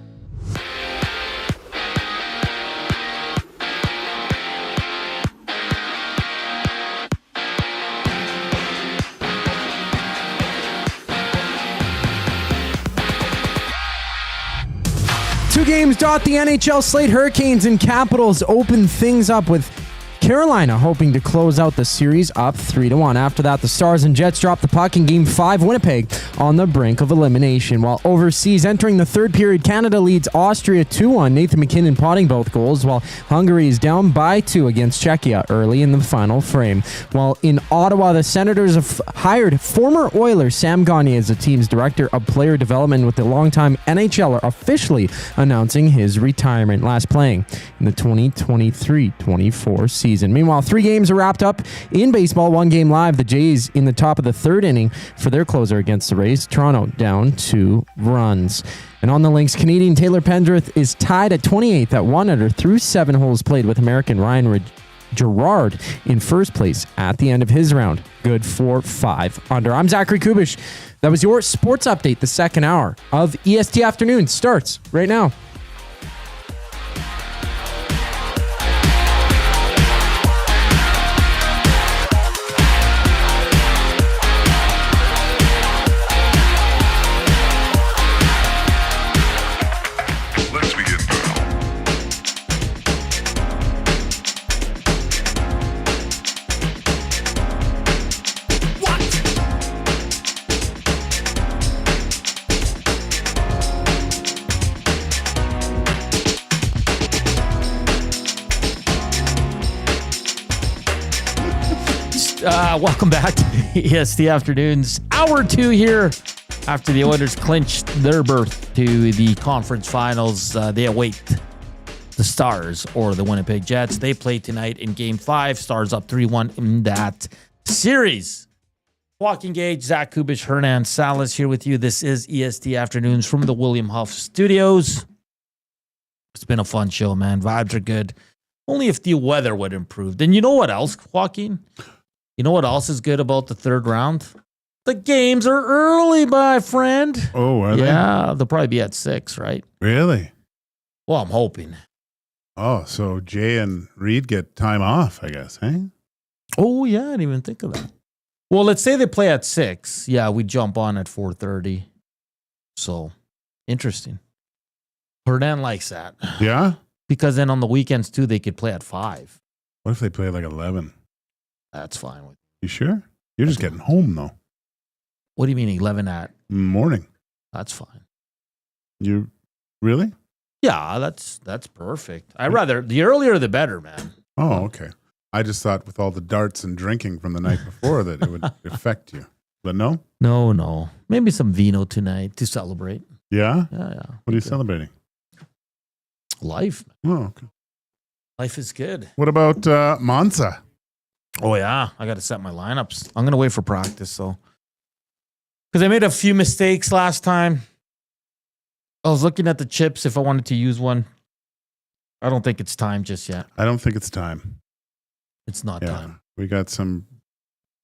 Two games dot the NHL slate. Hurricanes and Capitals open things up with Carolina hoping to close out the series up 3-1. After that, the Stars and Jets drop the puck in Game 5. Winnipeg on the brink of elimination. While overseas, entering the third period, Canada leads Austria 2-1. Nathan McKinnon potting both goals, while Hungary is down by 2 against Czechia early in the final frame. While in Ottawa, the Senators have hired former Oiler Sam Gagner as the team's director of player development, with the longtime NHLer officially announcing his retirement, last playing in the 2023-24 season. Meanwhile, 3 games are wrapped up in baseball, 1 game live. The Jays in the top of the 3rd inning for their closer against the Rays. Toronto down 2 runs. And on the links, Canadian Taylor Pendrith is tied at 28th at 1 under through 7 holes played, with American Ryan Gerard in first place at the end of his round. Good for 5 under. I'm Zachary Kubish. That was your sports update. The second hour of EST Afternoon starts right now. Welcome back to EST Afternoons. Hour 2 here after the Oilers clinched their berth to the conference finals. They await the Stars or the Winnipeg Jets. They play tonight in Game 5. Stars up 3-1 in that series. Joaquin Gage, Zach Kubish, Hernan, Salas here with you. This is EST Afternoons from the William Huff Studios. It's been a fun show, man. Vibes are good. Only if the weather would improve. And you know what else, Joaquin? You know what else is good about the third round? The games are early, my friend. Oh, are they? Yeah, they'll probably be at 6, right? Really? Well, I'm hoping. Oh, so Jay and Reed get time off, I guess, eh? Oh, yeah, I didn't even think of that. Well, let's say they play at 6. Yeah, we jump on at 4:30. So, interesting. Hernan likes that. Yeah? Because then on the weekends, too, they could play at 5. What if they play like 11? That's fine with you. Sure? You're just getting home, though. What do you mean 11 at? Morning. That's fine. You really? Yeah, that's perfect. I'd rather, the earlier the better, man. Oh, okay. I just thought with all the darts and drinking from the night before that it would affect you. But no? No. Maybe some vino tonight to celebrate. Yeah? Yeah. What are you celebrating? Life. Oh, okay. Life is good. What about Monza? Oh, yeah. I got to set my lineups. I'm going to wait for practice, so. Because I made a few mistakes last time. I was looking at the chips if I wanted to use one. I don't think it's time just yet. I don't think it's time. It's not time. We got some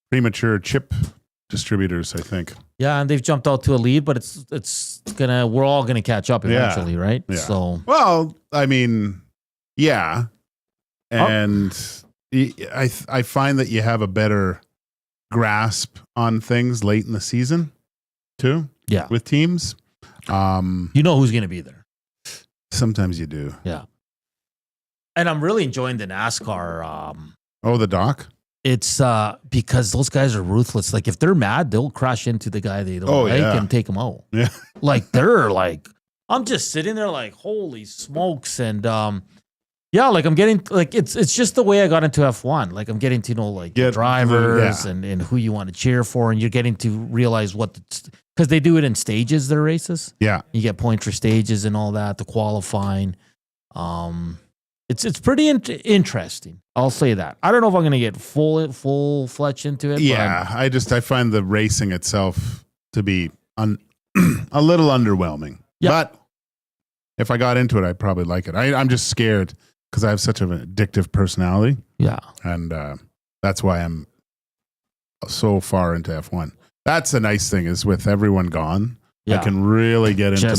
premature chip distributors, I think. Yeah, and they've jumped out to a lead, but we're all gonna catch up eventually, right? Yeah. So, well, I mean, yeah, and I find that you have a better grasp on things late in the season. too. Yeah. With teams. You know who's going to be there. Sometimes you do. Yeah. And I'm really enjoying the NASCAR. The doc? It's because those guys are ruthless. Like, if they're mad, they'll crash into the guy they don't like and take him out. Yeah. Like, they're like, I'm just sitting there like, holy smokes. And yeah, like I'm getting, like, it's just the way I got into F1. Like, I'm getting to know, like, the drivers and who you want to cheer for. And you're getting to realize because they do it in stages, their races. Yeah. You get points for stages and all that, the qualifying. It's pretty interesting. I'll say that. I don't know if I'm going to get full-fledged into it. Yeah, I find the racing itself to be a little underwhelming. Yeah. But if I got into it, I'd probably like it. I'm just scared because I have such an addictive personality. Yeah. And that's why I'm so far into F1. That's the nice thing is with everyone gone, I can really get into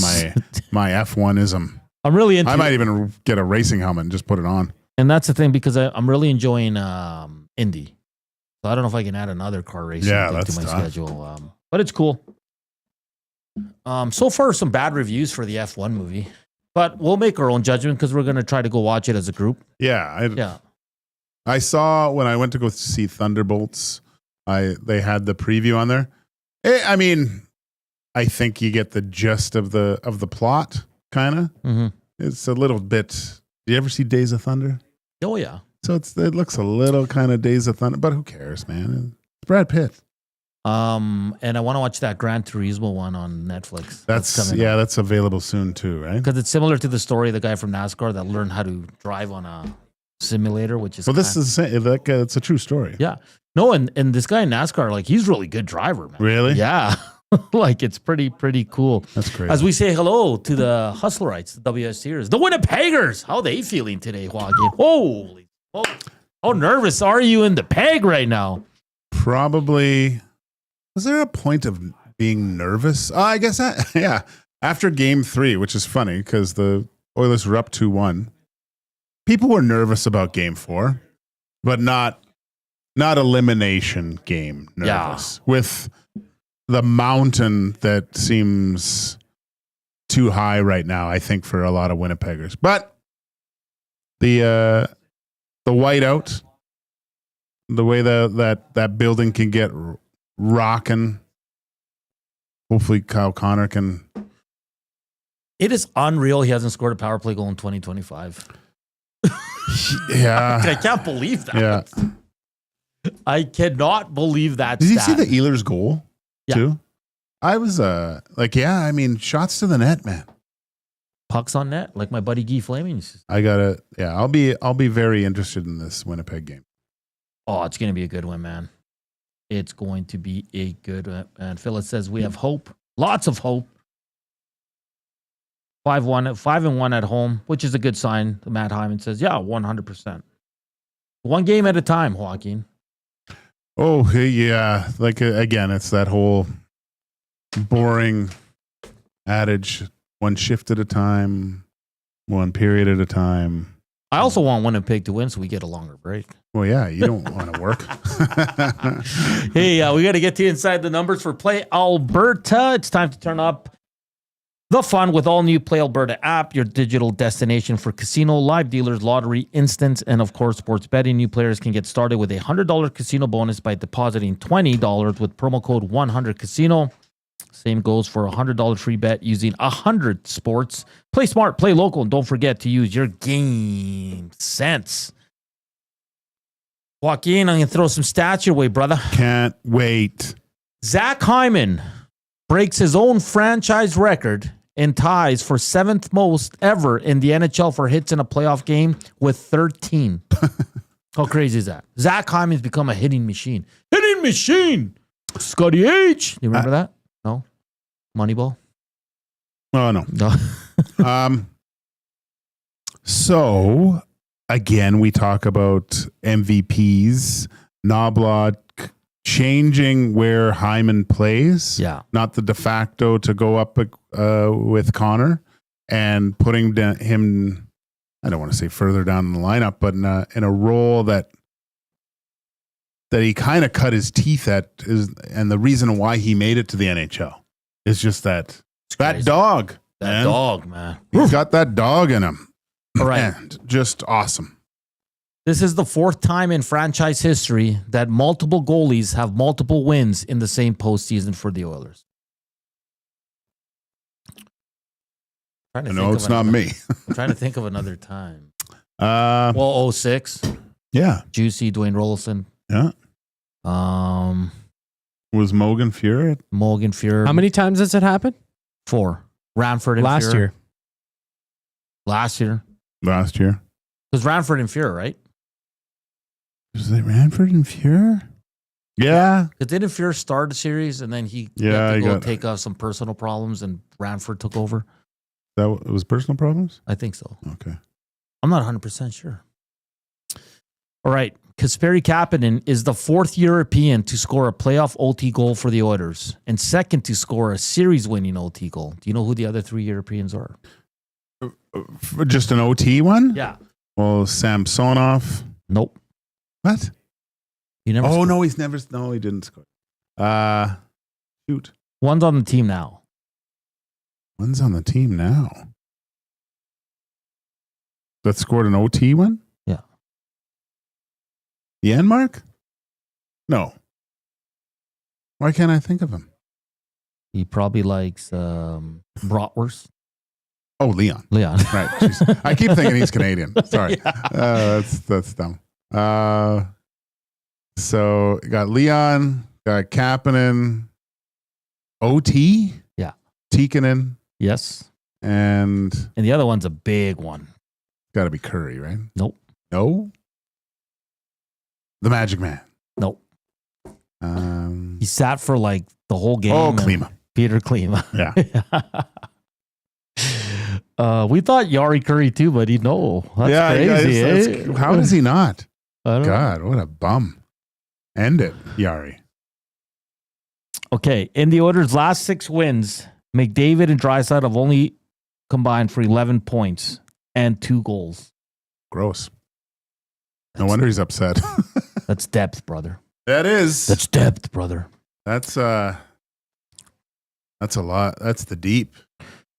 my F1ism. I'm really into I might even get a racing helmet and just put it on. And that's the thing because I'm really enjoying Indy. So I don't know if I can add another car racing to my schedule. But it's cool. So far, some bad reviews for the F1 movie. But we'll make our own judgment because we're going to try to go watch it as a group. Yeah. I saw when I went to go see Thunderbolts, they had the preview on there. I mean, I think you get the gist of the plot, kind of. Mm-hmm. It's a little bit. Do you ever see Days of Thunder? Oh yeah. So it looks a little kind of Days of Thunder, but who cares, man? It's Brad Pitt. And I want to watch that Gran Turismo one on Netflix. That's available soon too, right? Because it's similar to the story of the guy from NASCAR that learned how to drive on a simulator, which is it's a true story. Yeah. No, and this guy in NASCAR, like, he's a really good driver, man. Really? Yeah. Like, it's pretty cool. That's crazy. As we say hello to the Hustlerites, the WSTers, the Winnipeggers. How are they feeling today, Joaquin? Holy smokes. How nervous are you in the peg right now? Probably. Was there a point of being nervous? I guess yeah. After game 3, which is funny because the Oilers were up 2-1. People were nervous about game 4, but not elimination game nervous. Yeah. With the mountain that seems too high right now, I think, for a lot of Winnipeggers. But the whiteout, the way that building can get rocking. Hopefully Kyle Connor can. It is unreal he hasn't scored a power play goal in 2025. Yeah. I can't believe that. Yeah. I cannot believe that. Did you see the Ehlers goal too? I was I mean, shots to the net, man. Pucks on net, like my buddy Guy Flaming. I'll be very interested in this Winnipeg game. Oh, it's going to be a good one, man. It's going to be a good one. And Phyllis says we have hope. Lots of hope. 5-1 at home, which is a good sign. Matt Hyman says, yeah, 100%. One game at a time, Joaquin. Oh, yeah. Like, again, it's that whole boring adage, one shift at a time, one period at a time. I also want Winnipeg to win so we get a longer break. Well, yeah, you don't want to work. Hey, we got to get to inside the numbers for Play Alberta. It's time to turn up the fun with all new Play Alberta app, your digital destination for casino, live dealers, lottery, instants, and of course, sports betting. New players can get started with a $100 casino bonus by depositing $20 with promo code 100casino. Same goes for a $100 free bet using 100 sports. Play smart, play local, and don't forget to use your game sense. Joaquin, I'm going to throw some stats your way, brother. Can't wait. Zach Hyman breaks his own franchise record and ties for 7th most ever in the NHL for hits in a playoff game with 13. How crazy is that? Zach Hyman's become a hitting machine. Hitting machine! Scotty H! You remember that? No? Moneyball? Oh, no. So, again, we talk about MVPs. Knobloch changing where Hyman plays. Yeah. Not the de facto to go up with Connor and putting him, I don't want to say further down in the lineup, but in a role that he kind of cut his teeth at and the reason why he made it to the NHL. It's just that dog. That dog, man. He's got that dog in him. All right. And just awesome. This is the fourth time in franchise history that multiple goalies have multiple wins in the same postseason for the Oilers. No, it's not me. I'm trying to think of another time. 06. Yeah. Juicy, Dwayne Rollison. Yeah. Was Morgan Fuhr? Morgan Fuhr. How many times has it happened? 4. Ranford and Last Fuhr. year. Last year. It was Ranford and Fuhr, right? Was it Ranford and Fuhr? Yeah. Because didn't Fuhr start a series and then he had to go take off some personal problems and Ranford took over? That was personal problems? I think so. Okay. I'm not 100% sure. All right. Kasperi Kapanen is the 4th European to score a playoff OT goal for the Oilers and 2nd to score a series-winning OT goal. Do you know who the other 3 Europeans are? Just an OT one? Yeah. Well, Samsonov. Nope. What? He never. Oh, no, he's never. No, he didn't score. Shoot. One's on the team now. One's on the team now. That scored an OT one? Yeah. Janmark? No. Why can't I think of him? He probably likes bratwurst. Oh, Leon. Leon. Right. Jeez. I keep thinking he's Canadian. Sorry. That's dumb. So got Leon, got Kapanen, OT? Yeah. Tikkanen. Yes. And the other one's a big one. Got to be Curry, right? Nope. No? The Magic Man. Nope. He sat for like the whole game. Oh, Klima. Peter Klima. Yeah. We thought Yari Curry too, but that's crazy. How does he not? I don't God, what a bum. End it, Yari. Okay, in the Oilers' last 6 wins, McDavid and Draisaitl have only combined for 11 points and 2 goals. Gross. No wonder he's upset. That's depth, brother. That is. That's depth, brother. That's a lot. That's the deep.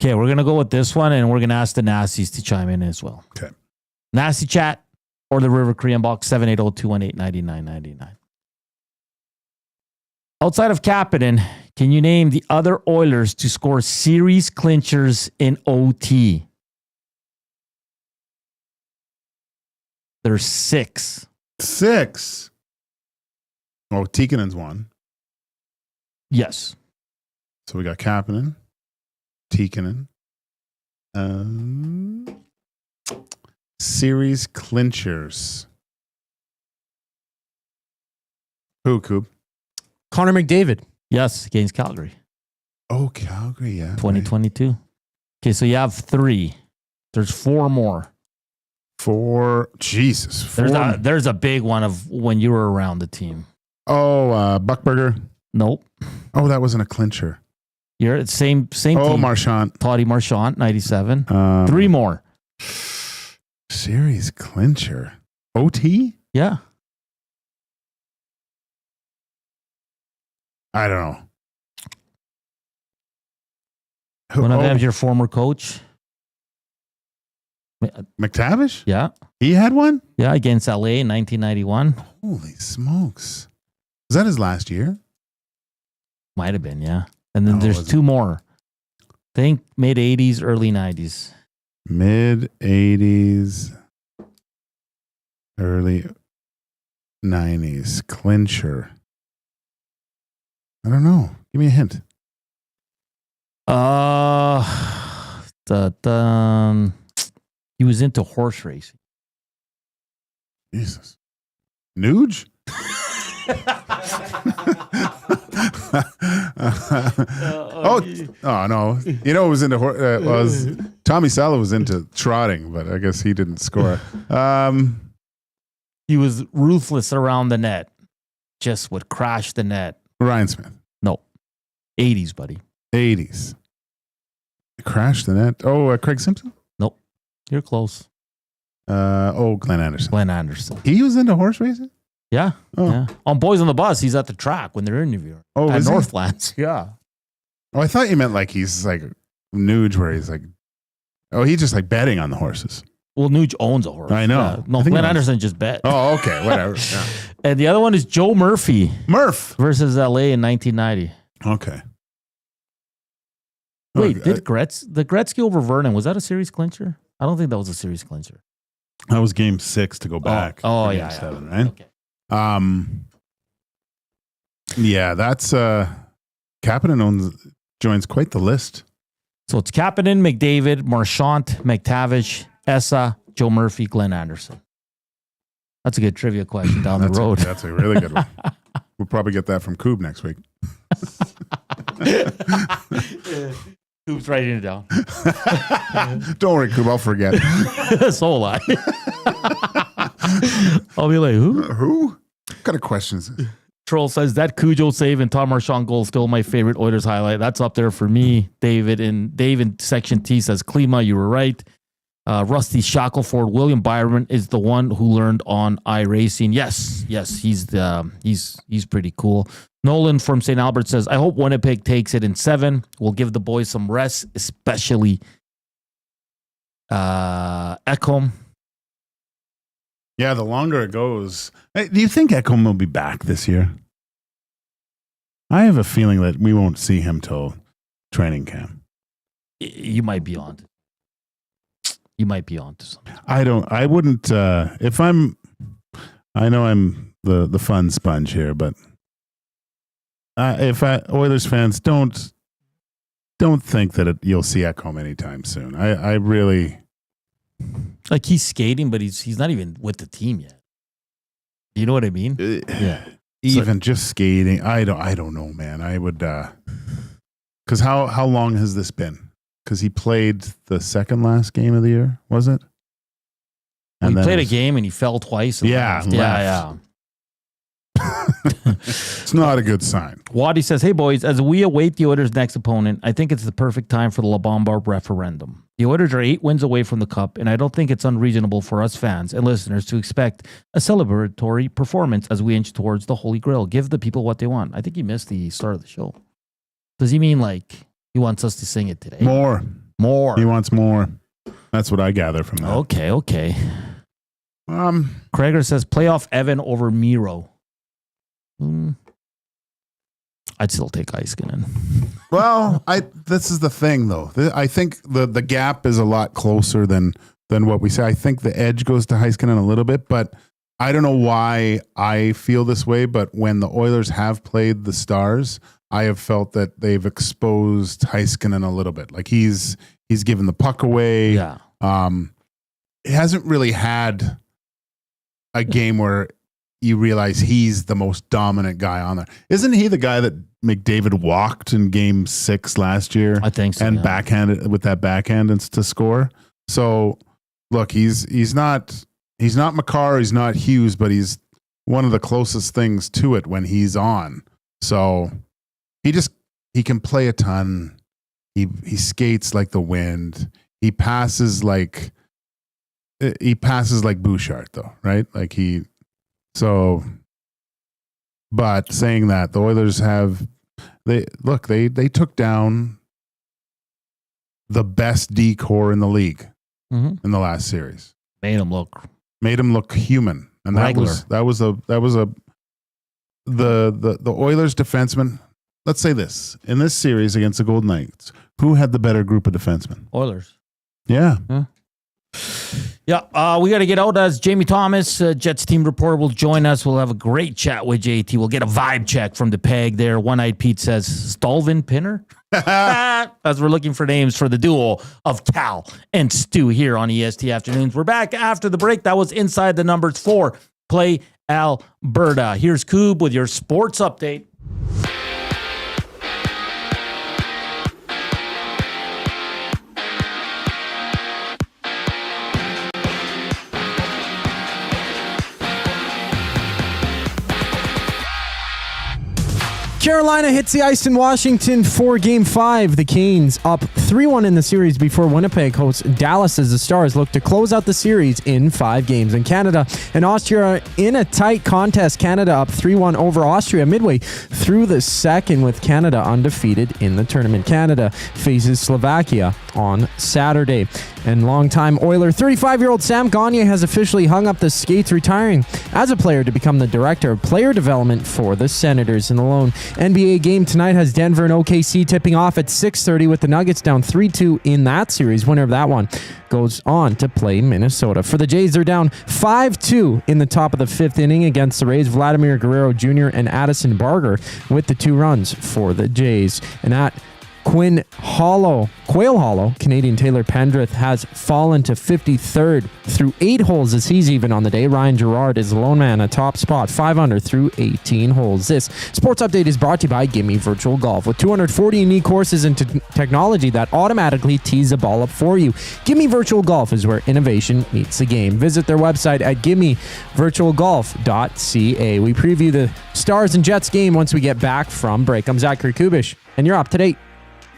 Okay, we're going to go with this one, and we're going to ask the Nasties to chime in as well. Okay. Nasty Chat or the River Korean Box, 780-218-9999. Outside of Kapanen, can you name the other Oilers to score series clinchers in OT? There's 6. 6. Oh, Tikkanen's one. Yes. So we got Kapanen, Tikkanen. Series clinchers. Who, Coop? Connor McDavid. Yes, against Calgary. Oh, Calgary, yeah. 2022. Right. Okay, so you have 3. There's 4 more. 4. Jesus. 4. There's a big one of when you were around the team. Oh, Buckberger. Nope. Oh, that wasn't a clincher. You're at same team. Oh, Marchand. Toddy Marchand, 97. 3 more. Series clincher. OT? Yeah. I don't know. One of them's your former coach. McTavish? Yeah. He had one? Yeah, against LA in 1991. Holy smokes. Was that his last year? Might have been, yeah. And then there's 2 more. Think mid-80s, early 90s. Mid-80s, early 90s. Clincher. I don't know. Give me a hint. He was into horse racing. Jesus. Nuge? Oh no! You know, it was into was Tommy Salas was into trotting, but I guess he didn't score. He was ruthless around the net. Just would crash the net. Ryan Smith. No, 80s, buddy. 80s. Crash the net. Oh, Craig Simpson. Nope, you're close. Glenn Anderson. Glenn Anderson. He was into horse racing. Yeah. Oh. Yeah. On Boys on the Bus, he's at the track when they're interviewing. Oh, at is he? Northlands. Yeah. Oh, I thought you meant like he's like Nuge, where he's like, oh, he's just like betting on the horses. Well, Nuge owns a horse. I know. No, Glenn Anderson just bet. Oh, okay, whatever. Yeah. And the other one is Joe Murphy. Murph versus LA in 1990. Okay. Wait, did the Gretzky over Vernon, was that a series clincher? I don't think that was a series clincher. That was game 6 to go back. Oh, for yeah, game 7, right? Okay. Yeah, that's Kapanen joins quite the list. So it's Kapanen, McDavid, Marchand, McTavish, Essa, Joe Murphy, Glenn Anderson. That's a good trivia question down the road. That's a really good one. We'll probably get that from Coob next week. Coob's writing it down. Don't worry, Coob, I'll forget. So will I. I'll be like, who? Who? What kind of questions? Troll says that Cujo save and Tom Marchand goal is still my favorite Oilers highlight. That's up there for me. Dave in Section T says, Klima, you were right. Rusty Shackelford, William Byron is the one who learned on iRacing. Yes, he's pretty cool. Nolan from St. Albert says, I hope Winnipeg takes it in 7. We'll give the boys some rest, especially Ekholm. Yeah, the longer it goes. Hey, do you think Ekholm will be back this year? I have a feeling that we won't see him till training camp. You might be on. You might be on to something. I wouldn't, I know I'm the fun sponge here, but Oilers fans don't think that you'll see Ekholm anytime soon. I really... Like he's skating, but he's not even with the team yet. You know what I mean? Yeah. Even just skating, I don't know, man. I would, because how long has this been? Because he played the second last game of the year, was it? And he played a game and he fell twice. Yeah. It's not a good sign. Waddy says, hey boys, as we await the Oilers' next opponent, I think it's the perfect time for the La Bamba referendum. The Oilers are 8 wins away from the Cup, and I don't think it's unreasonable for us fans and listeners to expect a celebratory performance as we inch towards the Holy Grail. Give the people what they want. I think you missed the start of the show. Does he mean like he wants us to sing it today? More. He wants more. That's what I gather from that. Okay. Krager says playoff Evan over Miro. I'd still take Heiskanen. Well, this is the thing though. I think the gap is a lot closer than what we say. I think the edge goes to Heiskanen a little bit, but I don't know why I feel this way. But when the Oilers have played the Stars, I have felt that they've exposed Heiskanen a little bit. Like he's given the puck away. Yeah. He hasn't really had a game where you realize he's the most dominant guy on there. Isn't he the guy that McDavid walked in game 6 last year? I think so. And backhanded with that backhand and to score. So look, he's not Makar, he's not Hughes, but he's one of the closest things to it when he's on. So he can play a ton. He skates like the wind. He passes like Bouchard though, right? Like but saying that, the Oilers they took down the best D-core in the league in the last series. Made him look human, and regular. the Oilers defenseman. Let's say this in this series against the Golden Knights, who had the better group of defensemen? Oilers. Yeah. Yeah, we got to get out as Jamie Thomas, Jets team reporter, will join us. We'll have a great chat with JT. We'll get a vibe check from the peg there. One-Eyed Pete says, Stolven Pinner? As we're looking for names for the duo of Cal and Stu here on EST Afternoons. We're back after the break. That was Inside the Numbers for Play Alberta. Here's Coob with your sports update. Carolina hits the ice in Washington for Game 5. The Canes up 3-1 in the series before Winnipeg hosts Dallas as the Stars look to close out the series in 5 games. In Canada and Austria are in a tight contest. Canada up 3-1 over Austria midway through the second, with Canada undefeated in the tournament. Canada faces Slovakia on Saturday. And longtime Oiler 35-year-old Sam Gagner has officially hung up the skates, retiring as a player to become the director of player development for the Senators. In the lone NBA game tonight has Denver and OKC tipping off at 6:30 with the Nuggets down 3-2 in that series. Winner of that one goes on to play Minnesota. For the Jays, they're down 5-2 in the top of the 5th inning against the Rays. Vladimir Guerrero Jr. and Addison Barger with the 2 runs for the Jays. And at Quail Hollow, Canadian Taylor Pendrith has fallen to 53rd through 8 holes as he's even on the day. Ryan Gerard is the lone man atop spot, 5 under through 18 holes. This sports update is brought to you by Gimme Virtual Golf. With 240 unique courses and technology that automatically tees the ball up for you, Gimme Virtual Golf is where innovation meets the game. Visit their website at gimmevirtualgolf.ca. We preview the Stars and Jets game once we get back from break. I'm Zachary Kubish, and you're up to date.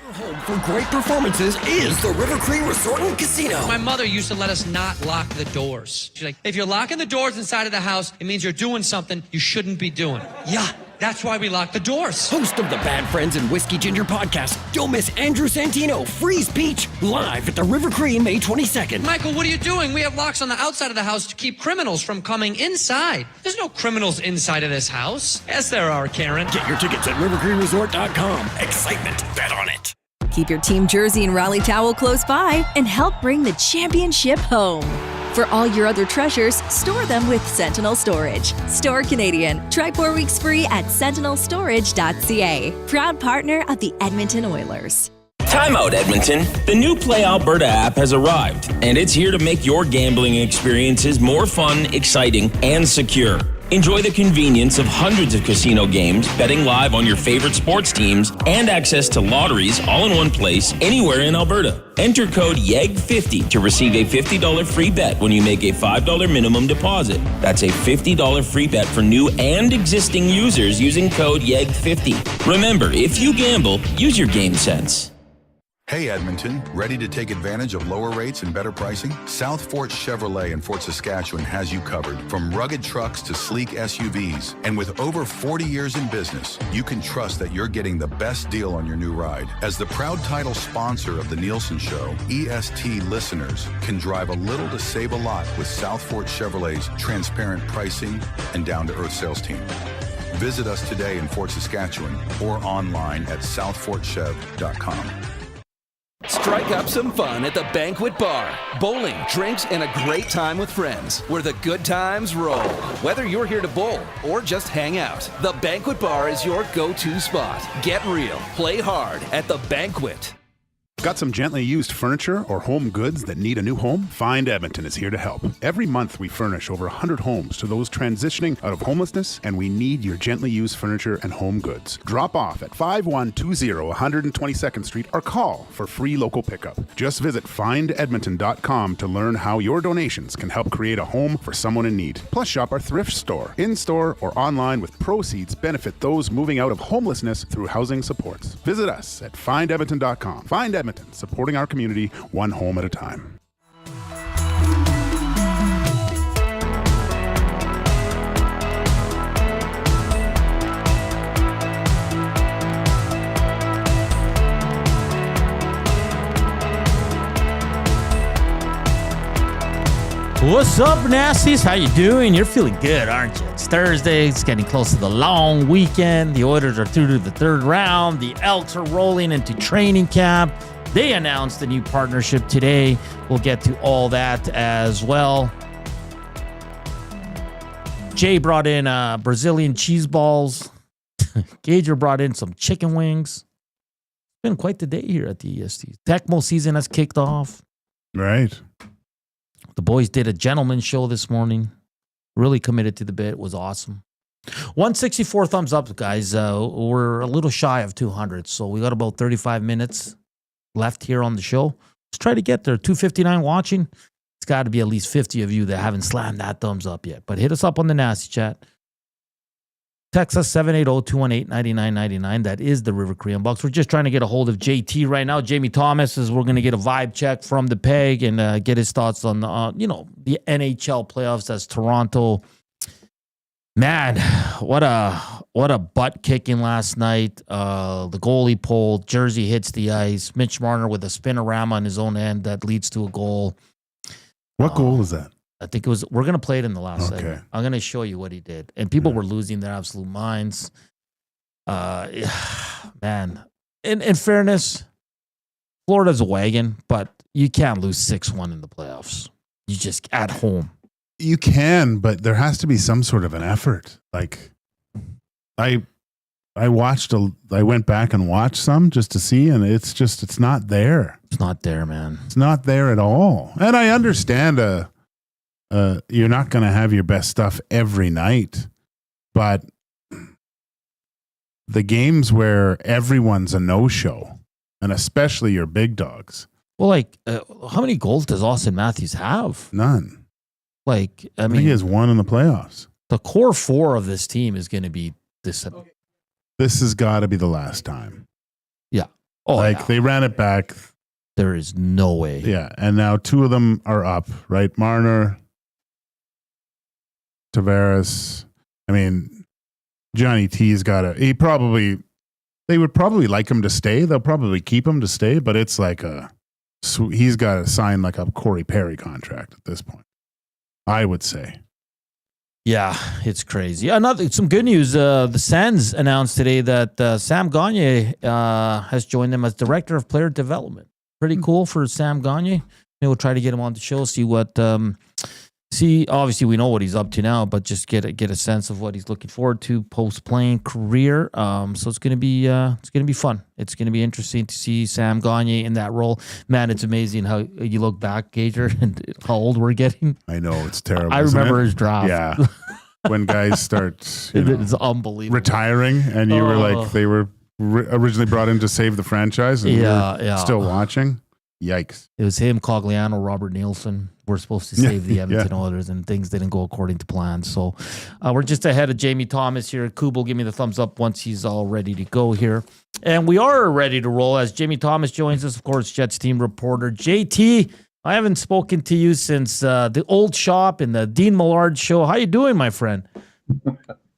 Home for great performances is the River Cree Resort and Casino. My mother used to let us not lock the doors. She's like, if you're locking the doors inside of the house, it means you're doing something you shouldn't be doing. Yeah, that's why we lock the doors. Host of the Bad Friends and Whiskey Ginger podcast, don't miss Andrew Santino, Freeze Peach, live at the River Cree May 22nd. Michael, what are you doing? We have locks on the outside of the house to keep criminals from coming inside. There's no criminals inside of this house. Yes, there are, Karen. Get your tickets at rivercreeresort.com. Excitement, bet on it. Keep your team jersey and rally towel close by and help bring the championship home. For all your other treasures, store them with Sentinel Storage. Store Canadian. Try 4 weeks free at sentinelstorage.ca. Proud partner of the Edmonton Oilers. Timeout, Edmonton. The new Play Alberta app has arrived, and it's here to make your gambling experiences more fun, exciting, and secure. Enjoy the convenience of hundreds of casino games, betting live on your favorite sports teams, and access to lotteries all in one place anywhere in Alberta. Enter code YEG50 to receive a $50 free bet when you make a $5 minimum deposit. That's a $50 free bet for new and existing users using code YEG50. Remember, if you gamble, use your game sense. Hey Edmonton, ready to take advantage of lower rates and better pricing? South Fort Chevrolet in Fort Saskatchewan has you covered. From rugged trucks to sleek SUVs. And with over 40 years in business, you can trust that you're getting the best deal on your new ride. As the proud title sponsor of the Nielsen Show, EST listeners can drive a little to save a lot with South Fort Chevrolet's transparent pricing and down-to-earth sales team. Visit us today in Fort Saskatchewan or online at southfortchev.com. Strike up some fun at the Banquet Bar. Bowling, drinks, and a great time with friends where the good times roll. Whether you're here to bowl or just hang out, the Banquet Bar is your go-to spot. Get real, play hard at the Banquet. Got some gently used furniture or home goods that need a new home? Find Edmonton is here to help. Every month we furnish over 100 homes to those transitioning out of homelessness, and we need your gently used furniture and home goods. Drop off at 5120 122nd Street or call for free local pickup. Just visit findedmonton.com to learn how your donations can help create a home for someone in need. Plus shop our thrift store, in-store or online, with proceeds benefit those moving out of homelessness through housing supports. Visit us at findedmonton.com. Find Edmonton, supporting our community one home at a time. What's up, Nasties? How you doing? You're feeling good, aren't you? It's Thursday. It's getting close to the long weekend. The Oilers are through to the 3rd round. The Elks are rolling into training camp. They announced a new partnership today. We'll get to all that as well. Jay brought in Brazilian cheese balls. Gager brought in some chicken wings. It's been quite the day here at the EST. Tecmo season has kicked off. Right. The boys did a gentleman's show this morning. Really committed to the bit. It was awesome. 164 thumbs up, guys. We're a little shy of 200, so we got about 35 minutes left here on the show. Let's try to get there. 259 watching. It's got to be at least 50 of you that haven't slammed that thumbs up yet. But hit us up on the Nasty Chat. Text us 780-218-9999. That is the River Cree Box. We're just trying to get a hold of JT right now. Jamie Thomas we're going to get a vibe check from the Peg and get his thoughts on the NHL playoffs as Toronto. Man, what a butt kicking last night. The goalie pulled, Jersey hits the ice. Mitch Marner with a spinorama on his own end that leads to a goal. What goal was that? I think it was, we're going to play it in the last segment. I'm going to show you what he did. And people were losing their absolute minds. Man, in fairness, Florida's a wagon, but you can't lose 6-1 in the playoffs. You just, at home. You can, but there has to be some sort of an effort. Like, I went back and watched some just to see, and it's not there. It's not there, man. It's not there at all. And I understand, you're not going to have your best stuff every night, but the games where everyone's a no-show, and especially your big dogs. Well, like, how many goals does Austin Matthews have? None. Like, I mean, think he has one in the playoffs. The core four of this team is going to be this. This has got to be the last time. Yeah. They ran it back. There is no way. Yeah, and now two of them are up, right? Marner, Tavares. I mean, Johnny T's got to. They would probably like him to stay. They'll probably keep him to stay, but it's like he's got to sign like a Corey Perry contract at this point, I would say. Yeah, it's crazy. Some good news. The Sens announced today that Sam Gagne has joined them as Director of Player Development. Pretty cool for Sam Gagne. Maybe we'll try to get him on the show, see what. Obviously we know what he's up to now, but just get a sense of what he's looking forward to post-playing career. So it's gonna be fun. It's gonna be interesting to see Sam Gagne in that role. Man, it's amazing how you look back, Gager, and how old we're getting. I know, it's terrible. I remember his draft. Yeah, when guys start, it's unbelievable, retiring, and you were like, they were originally brought in to save the franchise, and you're still watching. Yikes! It was him, Cogliano, Robert Nielsen. We're supposed to save the Edmonton Oilers, and things didn't go according to plan. So we're just ahead of Jamie Thomas here. Kubel, give me the thumbs up once he's all ready to go here. And we are ready to roll as Jamie Thomas joins us, of course, Jets team reporter. JT, I haven't spoken to you since the old shop and the Dean Millard show. How you doing, my friend?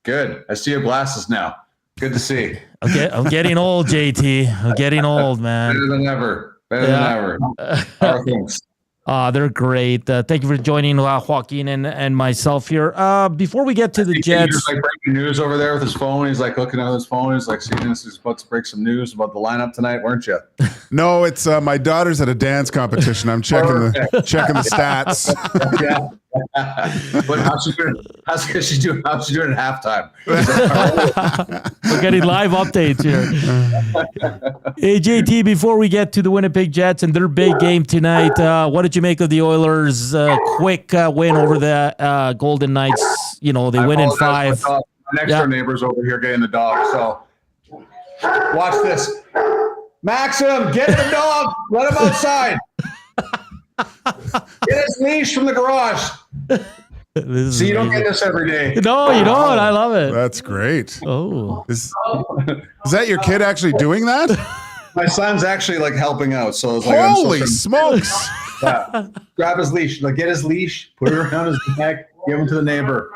Good. I see your glasses now. Good to see. Okay, I'm getting old, JT. I'm getting old, man. Better than ever. Better than ever. How are things? They're great. Thank you for joining Joaquin and myself here. Before we get to the Jets. He's like breaking news over there with his phone. He's like looking at his phone. He's like, seeing this. He's about to break some news about the lineup tonight, weren't you? No, it's my daughter's at a dance competition. I'm checking the stats. Yeah. But how's she doing at halftime? We're getting live updates here. Hey, JT, before we get to the Winnipeg Jets and their big game tonight, what did you make of the Oilers' quick win over the Golden Knights? You know, they win in 5. My next door neighbor's over here getting the dog. So watch this. Maxim, get the dog. Let him outside. Get his leash from the garage. So you don't get this every day. No, you don't. I love it. That's great. Oh, is that your kid actually doing that? My son's actually like helping out. So it's like, holy smokes! Yeah. Grab his leash. Like, get his leash, put it around his neck, give him to the neighbor.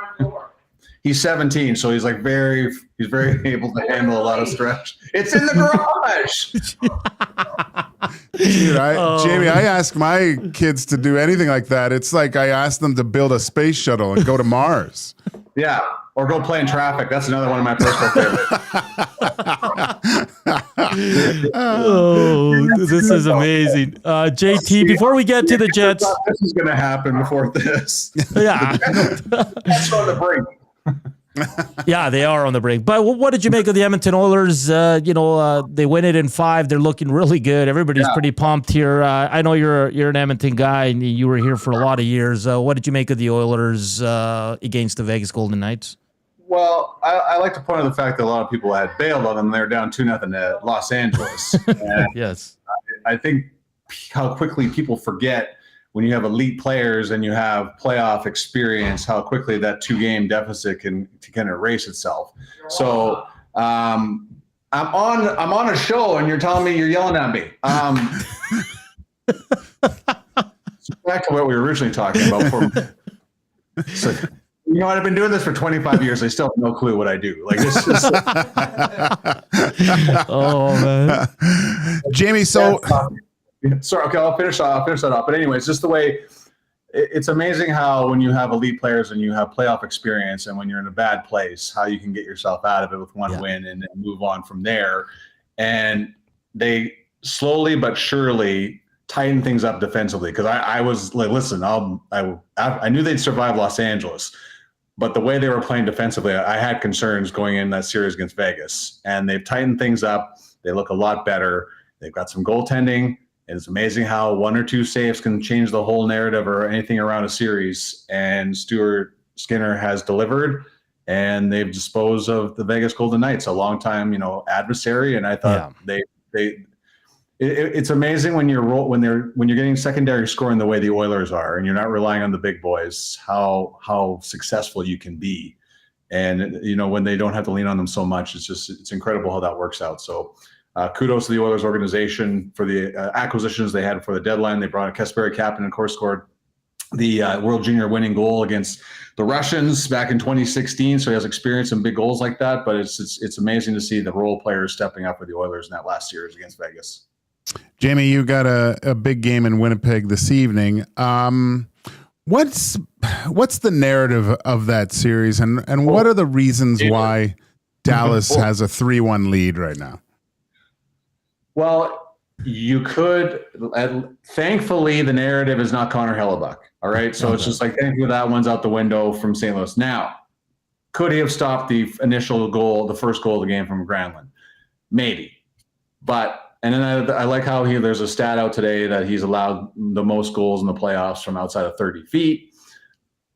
He's 17, so he's like very able to handle a lot of stretch. It's in the garage. Dude, Jamie, I ask my kids to do anything like that. It's like I ask them to build a space shuttle and go to Mars. Yeah, or go play in traffic. That's another one of my personal favorites. This is amazing. JT, before we get to the Jets. This is going to happen before this. Yeah. It's on the brink. Yeah, they are on the brink. But what did you make of the Edmonton Oilers? They win it in 5. They're looking really good. Everybody's pretty pumped here. I know you're an Edmonton guy, and you were here for a lot of years. What did you make of the Oilers against the Vegas Golden Knights? Well, I like to point out the fact that a lot of people had bailed on them. They're down 2-0 at Los Angeles. Yes. I think how quickly people forget when you have elite players and you have playoff experience, how quickly that 2-game deficit can erase itself. So I'm on a show and you're telling me you're yelling at me. So back to what we were originally talking about. So, you know what? I've been doing this for 25 years. I still have no clue what I do. Like this is. Oh man, Jamie. So sorry. Okay, I'll finish that off. But anyways, just the way it's amazing how when you have elite players and you have playoff experience, and when you're in a bad place, how you can get yourself out of it with one win and then move on from there. And they slowly but surely tighten things up defensively, because I was like, listen, I knew they'd survive Los Angeles, but the way they were playing defensively, I had concerns going in that series against Vegas, and they've tightened things up. They look a lot better. They've got some goaltending, and it's amazing how 1 or 2 saves can change the whole narrative or anything around a series. And Stuart Skinner has delivered, and they've disposed of the Vegas Golden Knights, a long time, adversary. And I thought it's amazing when you're getting secondary scoring the way the Oilers are, and you're not relying on the big boys, how successful you can be. And when they don't have to lean on them so much, it's incredible how that works out. So kudos to the Oilers organization for the acquisitions they had for the deadline. They brought in Kasperi Kapanen, of course, scored the World Junior winning goal against the Russians back in 2016. So he has experience in big goals like that. But it's amazing to see the role players stepping up for the Oilers in that last series against Vegas. Jamie, you got a big game in Winnipeg this evening. What's the narrative of that series, and what are the reasons why Dallas has a 3-1 lead right now? Well, you could. Thankfully, the narrative is not Connor Hellebuck. All right, so it's just like thankfully that one's out the window from St. Louis. Now, could he have stopped the initial goal, the first goal of the game from Granlund? Maybe, but. And then I like how there's a stat out today that he's allowed the most goals in the playoffs from outside of 30 feet.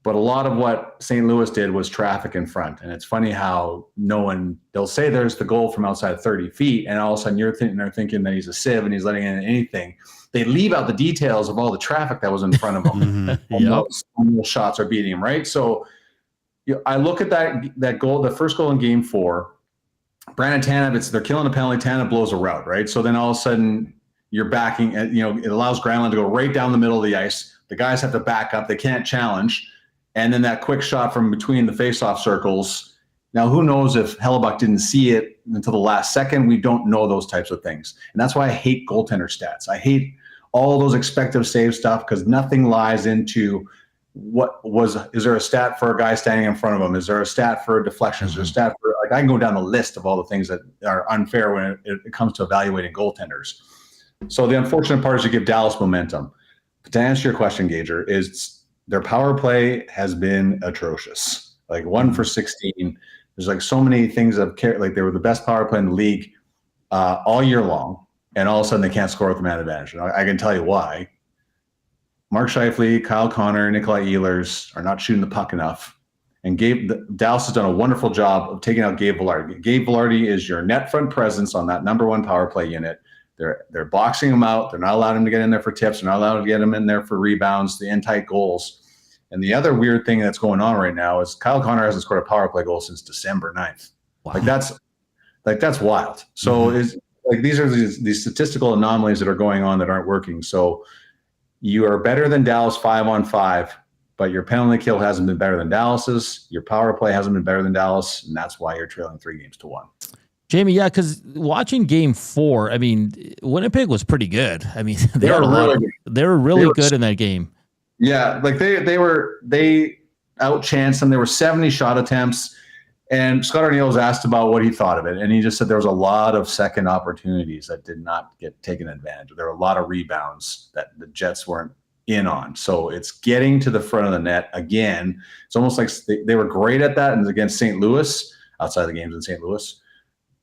But a lot of what St. Louis did was traffic in front. And it's funny how they'll say there's the goal from outside of 30 feet, and all of a sudden they're thinking that he's a sieve and he's letting in anything. They leave out the details of all the traffic that was in front of him. Those shots are beating him, right? So I look at that goal, the first goal in Game 4. Brandon Tanev, they're killing a penalty. Tanev blows a route, right? So then all of a sudden you're backing, it allows Granlund to go right down the middle of the ice. The guys have to back up. They can't challenge. And then that quick shot from between the faceoff circles. Now, who knows if Hellebuck didn't see it until the last second? We don't know those types of things. And that's why I hate goaltender stats. I hate all those expected save stuff, because nothing lies into is there a stat for a guy standing in front of him? Is there a stat for deflections? Is there a stat for, I can go down the list of all the things that are unfair when it comes to evaluating goaltenders. So the unfortunate part is you give Dallas momentum. But to answer your question, Gager, is their power play has been atrocious. Like 1 for 16. There's like so many things like they were the best power play in the league all year long, and all of a sudden they can't score with the man advantage. And I can tell you why. Mark Scheifele, Kyle Connor, Nikolai Ehlers are not shooting the puck enough. And Dallas has done a wonderful job of taking out Gabe Vilardi. Gabe Vilardi is your net front presence on that number 1 power play unit. They're boxing him out. They're not allowing him to get in there for tips. They're not allowed to get him in there for rebounds, the in-tight goals. And the other weird thing that's going on right now is Kyle Connor hasn't scored a power play goal since December 9th. Wow. That's wild. So these are these statistical anomalies that are going on that aren't working. So you are better than Dallas 5-on-5, but your penalty kill hasn't been better than Dallas's. Your power play hasn't been better than Dallas, and that's why you're trailing 3-1. Jamie, because watching Game 4, I mean, Winnipeg was pretty good. I mean, they were really good in that game. Yeah, like they outchanced them. There were 70 shot attempts, and Scott Arniel was asked about what he thought of it, and he just said there was a lot of second opportunities that did not get taken advantage of. There were a lot of rebounds that the Jets weren't in on. So it's getting to the front of the net again. It's almost like they were great at that, and against St. Louis, outside the games in St. Louis.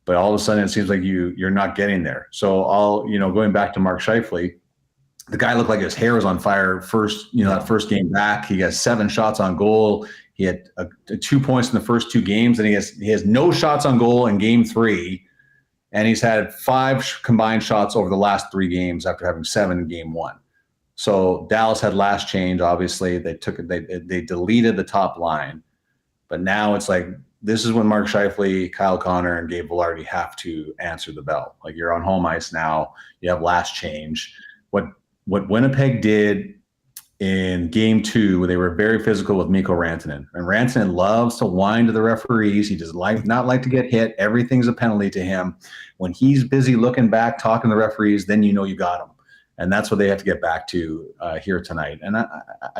But all of a sudden, it seems like you're not getting there. So going back to Mark Scheifele, the guy looked like his hair was on fire that first game back. He got 7 shots on goal. He had 2 points in the first 2 games, and he has no shots on goal in Game 3, and he's had 5 combined shots over the last 3 games after having 7 in Game 1. So Dallas had last change. Obviously, they deleted the top line, but now it's like this is when Mark Scheifele, Kyle Connor, and Gabe Vilardi have to answer the bell. Like you're on home ice now. You have last change. What Winnipeg did in game 2, where they were very physical with Mikko Rantanen, and Rantanen loves to whine to the referees. He does not like to get hit. Everything's a penalty to him. When he's busy looking back, talking to the referees, then you know you got him. And that's what they have to get back to here tonight. And I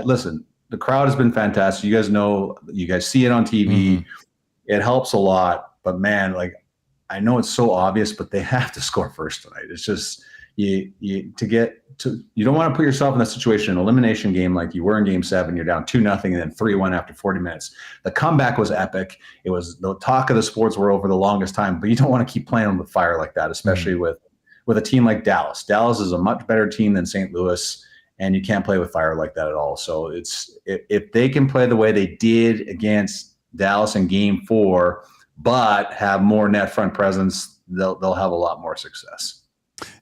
listen, the crowd has been fantastic. You guys know, you guys see it on TV. Mm-hmm. It helps a lot. But man, like I know it's so obvious, but they have to score first tonight. It's just you don't want to put yourself in that situation, an elimination game like you were in game 7. You're down 2-0 and then 3-1 after 40 minutes. The comeback was epic. It was the talk of the sports world for the longest time. But you don't want to keep playing with fire like that, especially with a team like Dallas. Dallas is a much better team than St. Louis, and you can't play with fire like that at all. So if they can play the way they did against Dallas in game 4, but have more net front presence, they'll have a lot more success.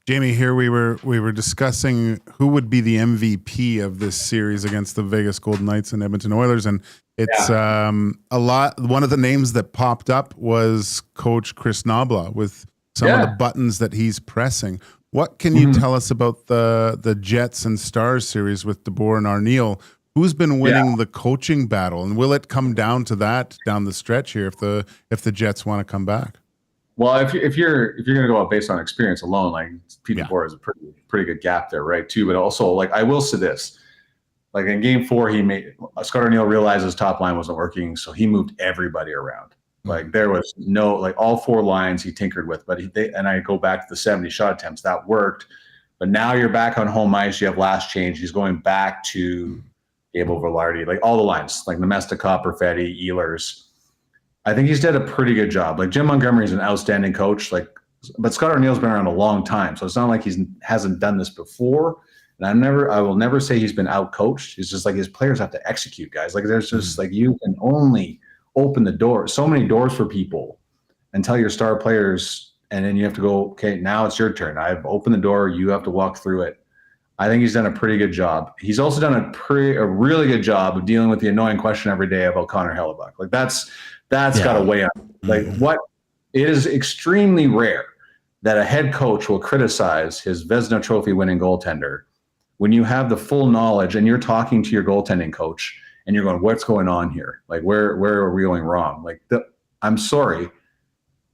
Jamie, here we were discussing who would be the MVP of this series against the Vegas Golden Knights and Edmonton Oilers, and it's a lot. One of the names that popped up was Coach Chris Nabla with some of the buttons that he's pressing. What can you tell us about the Jets and Stars series with DeBoer and Arneal? Who's been winning the coaching battle, and will it come down to that down the stretch here if the Jets want to come back? Well, if you're going to go out based on experience alone, like Pete DeBoer is a pretty good gap there, right? Too, but also like I will say this, like in game 4, Scott Arneal realized his top line wasn't working, so he moved everybody around. Like there was no, like all 4 lines he tinkered with, but and I go back to the 70 shot attempts that worked, but now you're back on home ice. You have last change. He's going back to Gabe Vilardi, like all the lines, like Nemestikov, Perfetti, Ehlers. I think he's done a pretty good job. Like Jim Montgomery's an outstanding coach, but Scott Arneal's been around a long time, so it's not like he hasn't done this before. And I will never say he's been out coached. It's just like his players have to execute, guys. Like there's just like you can only open the door, so many doors for people, and tell your star players, and then you have to go, okay, now it's your turn. I've opened the door. You have to walk through it. I think he's done a pretty good job. He's also done a really good job of dealing with the annoying question every day about Connor Hellebuyck. Like that's got to weigh on. Like it is extremely rare that a head coach will criticize his Vezina Trophy winning goaltender when you have the full knowledge and you're talking to your goaltending coach and you're going, what's going on here? Like, where are we going wrong? Like, I'm sorry,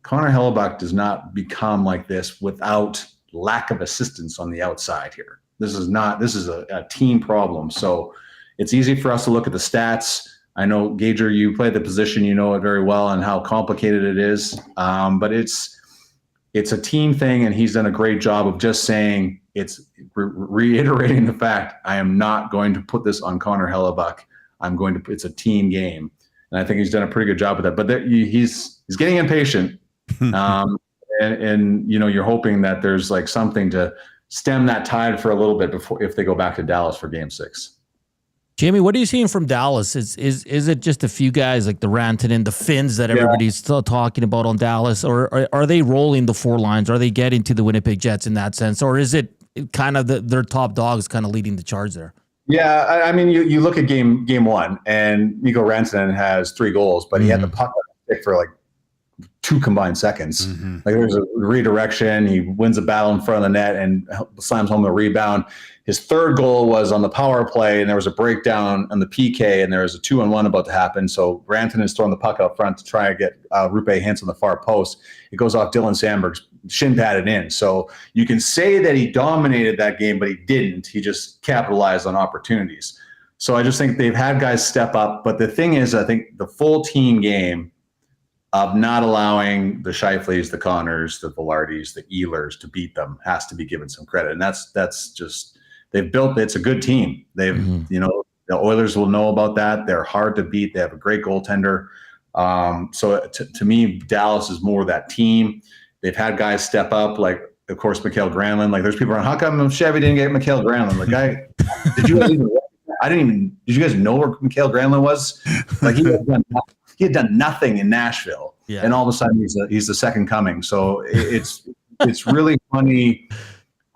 Connor Hellebuyck does not become like this without lack of assistance on the outside here. This is a team problem. So it's easy for us to look at the stats. I know, Gager, you play the position, you know it very well and how complicated it is. But it's a team thing, and he's done a great job of just saying, reiterating the fact, I am not going to put this on Connor Hellebuyck. It's a team game. And I think he's done a pretty good job with that. But he's getting impatient. And you're hoping that there's like something to stem that tide for a little bit if they go back to Dallas for game 6. Jamie, what are you seeing from Dallas? Is it just a few guys like the Rantanen, the Finns that everybody's still talking about on Dallas, or are they rolling the 4 lines? Are they getting to the Winnipeg Jets in that sense, or is it kind of their top dogs kind of leading the charge there? Yeah, I mean, you look at game 1, and Mikko Rantanen has 3 goals, but he had the puck on the stick for like 2 combined seconds. Like there's a redirection. He wins a battle in front of the net and slams home the rebound. His 3rd goal was on the power play, and there was a breakdown on the PK, and there was a 2-on-1 about to happen. So Rantanen is throwing the puck up front to try and get Rupe Hintz on the far post. It goes off Dylan Sandberg's shin padded in. So you can say that he dominated that game, but he didn't. He just capitalized on opportunities. So I just think they've had guys step up. But the thing is, I think the full team game of not allowing the Scheifeles, the Connors, the Vilardis, the Ehlers to beat them has to be given some credit. And that's just, they've built, it's a good team. They've, the Oilers will know about that. They're hard to beat. They have a great goaltender. So to me, Dallas is more that team. They've had guys step up, like, of course, Mikael Granlund. Like, there's people around, how come Chevy didn't get Mikael Granlund? Like, did you guys know where Mikael Granlund was? Like, he had done nothing in Nashville, and all of a sudden he's the second coming. So it's really funny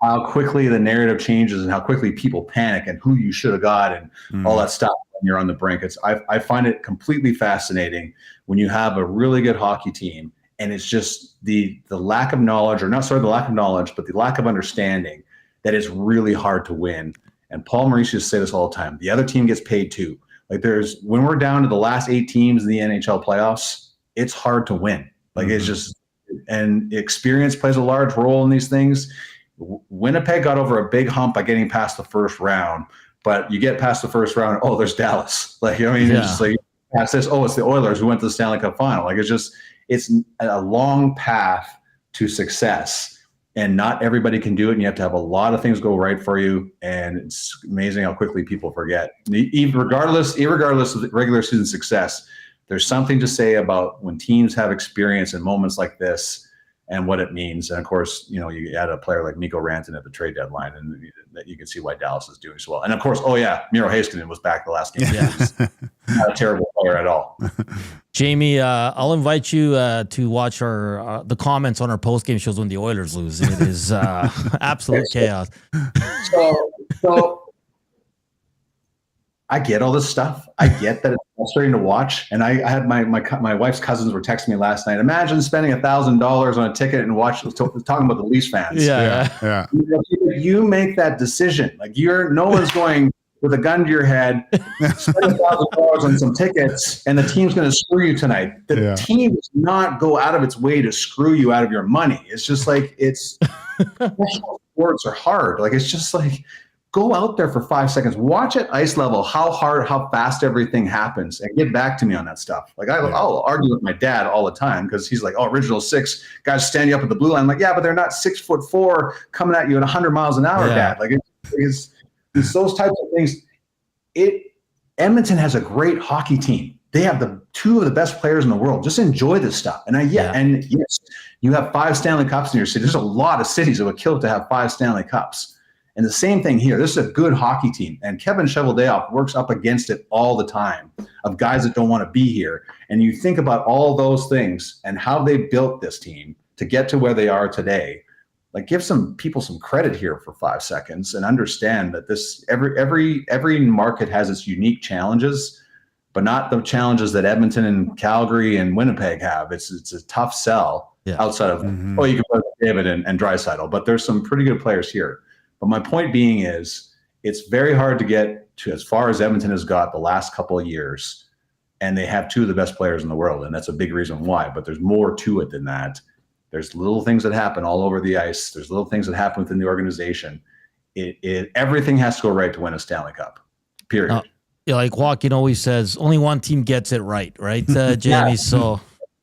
how quickly the narrative changes and how quickly people panic and who you should have got and all that stuff when you're on the brink. I find it completely fascinating when you have a really good hockey team and it's just the lack of knowledge, or not sorry, the lack of knowledge, but the lack of understanding that it's really hard to win. And Paul Maurice used to say this all the time. The other team gets paid too. Like when we're down to the last 8 teams in the NHL playoffs, it's hard to win. Like it's just, and experience plays a large role in these things. Winnipeg got over a big hump by getting past the first round, but you get past the first round, oh, there's Dallas. Like, I mean, it's just like past this, oh, it's the Oilers who went to the Stanley Cup final. Like it's a long path to success. And not everybody can do it, and you have to have a lot of things go right for you. And it's amazing how quickly people forget. Regardless of the regular season success, there's something to say about when teams have experience in moments like this and what it means. And of course, you add a player like Mikko Rantanen at the trade deadline, and you can see why Dallas is doing so well. And of course, Miro Heiskanen was back the last game. Yeah. Not a terrible player at all. Jamie, I'll invite you to watch the comments on our post-game shows when the Oilers lose. It is absolute chaos. So I get all this stuff. I get that it's frustrating to watch. And I had my wife's cousins were texting me last night. Imagine spending $1,000 on a ticket and talking about the Leafs fans. Yeah. You make that decision. Like no one's going with a gun to your head, spend $1,000 on some tickets, and the team's going to screw you tonight. The team does not go out of its way to screw you out of your money. It's just like professional sports are hard. Like it's just like, go out there for 5 seconds, watch at ice level how fast everything happens, and get back to me on that stuff. Like I'll argue with my dad all the time because he's like, "Oh, original 6 guys standing up at the blue line." I'm like, yeah, but they're not 6'4" coming at you at 100 miles an hour, Dad. Like it's those types of things. Edmonton has a great hockey team. They have 2 of the best players in the world. Just enjoy this stuff. And yes, you have 5 Stanley Cups in your city. There's a lot of cities that would kill to have 5 Stanley Cups. And the same thing here. This is a good hockey team. And Kevin Cheveldayoff works up against it all the time of guys that don't want to be here. And you think about all those things and how they built this team to get to where they are today. Like, give some people some credit here for 5 seconds and understand that every market has its unique challenges, but not the challenges that Edmonton and Calgary and Winnipeg have. It's a tough sell outside of, you can play with David and Draisaitl, but there's some pretty good players here. But my point being is it's very hard to get to as far as Edmonton has got the last couple of years, and they have 2 of the best players in the world, and that's a big reason why. But there's more to it than that. There's little things that happen all over the ice. There's little things that happen within the organization. Everything has to go right to win a Stanley Cup, period. Like Joaquin always says, only one team gets it right, Jamie? So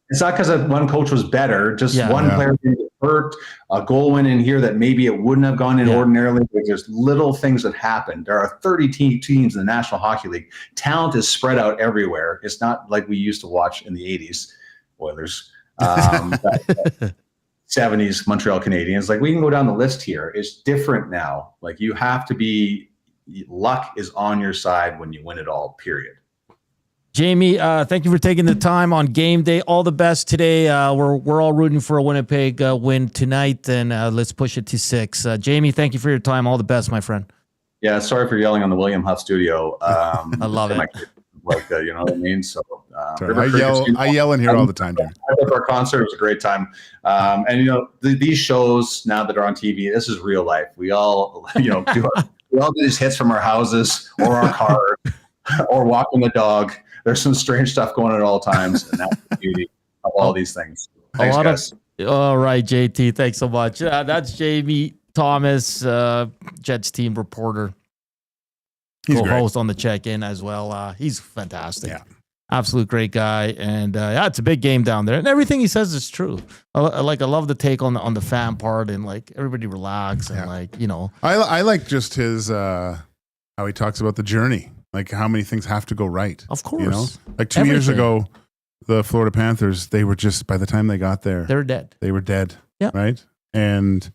it's not because one coach was better. Just one player didn't get hurt. A goal went in here that maybe it wouldn't have gone in ordinarily. There's little things that happen. There are 30 teams in the National Hockey League. Talent is spread out everywhere. It's not like we used to watch in the 80s, Oilers. 70s Montreal Canadiens. Like, we can go down the list here. It's different now. Like, you have to be, luck is on your side when you win it all, period. Jamie, thank you for taking the time on game day. All the best today. We're all rooting for a Winnipeg win tonight, and let's push it to 6. Jamie, thank you for your time. All the best, my friend. Yeah, sorry for yelling on the William Huff studio. I love it. You know what I mean? So I yell in here all the time. I went to our concert. It was a great time. And these shows now that are on TV, this is real life. We all we all do these hits from our houses or our car or walking the dog. There's some strange stuff going on at all times, and that's the beauty of all these things. Thanks, guys. All right, JT. Thanks so much. That's Jamie Thomas, Jets team reporter. He's great. Host on the check-in as well. He's fantastic. Yeah. Absolute great guy. And it's a big game down there. And everything he says is true. I love the take on the fan part, and like everybody relax and I like just his how he talks about the journey. Like how many things have to go right. Of course. Like 2 years ago, the Florida Panthers, they were just, by the time they got there, they were dead. They were dead. Yeah. Right? And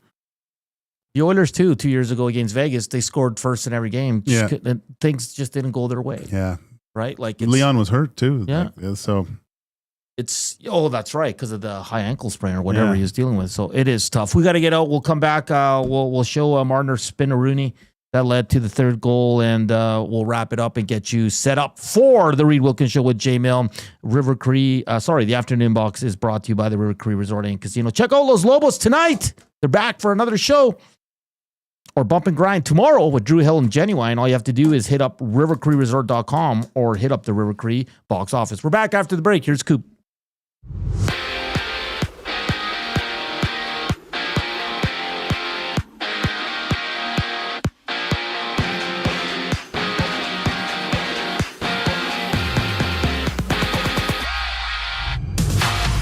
the Oilers, too, 2 years ago against Vegas, they scored first in every game. Things just didn't go their way. Yeah. Right? Like Leon was hurt, too. Yeah. So That's right, because of the high ankle sprain or whatever he was dealing with. So it is tough. We got to get out. We'll come back. We'll show Marner spin a Rooney that led to the third goal, and we'll wrap it up and get you set up for the Reed Wilkins Show with J Mill. River Cree. The afternoon box is brought to you by the River Cree Resort and Casino. Check out Los Lobos tonight. They're back for another show. Or Bump and Grind tomorrow with Drew Hill and Genuine. All you have to do is hit up rivercreeresort.com or hit up the River Cree box office. We're back after the break. Here's Coop.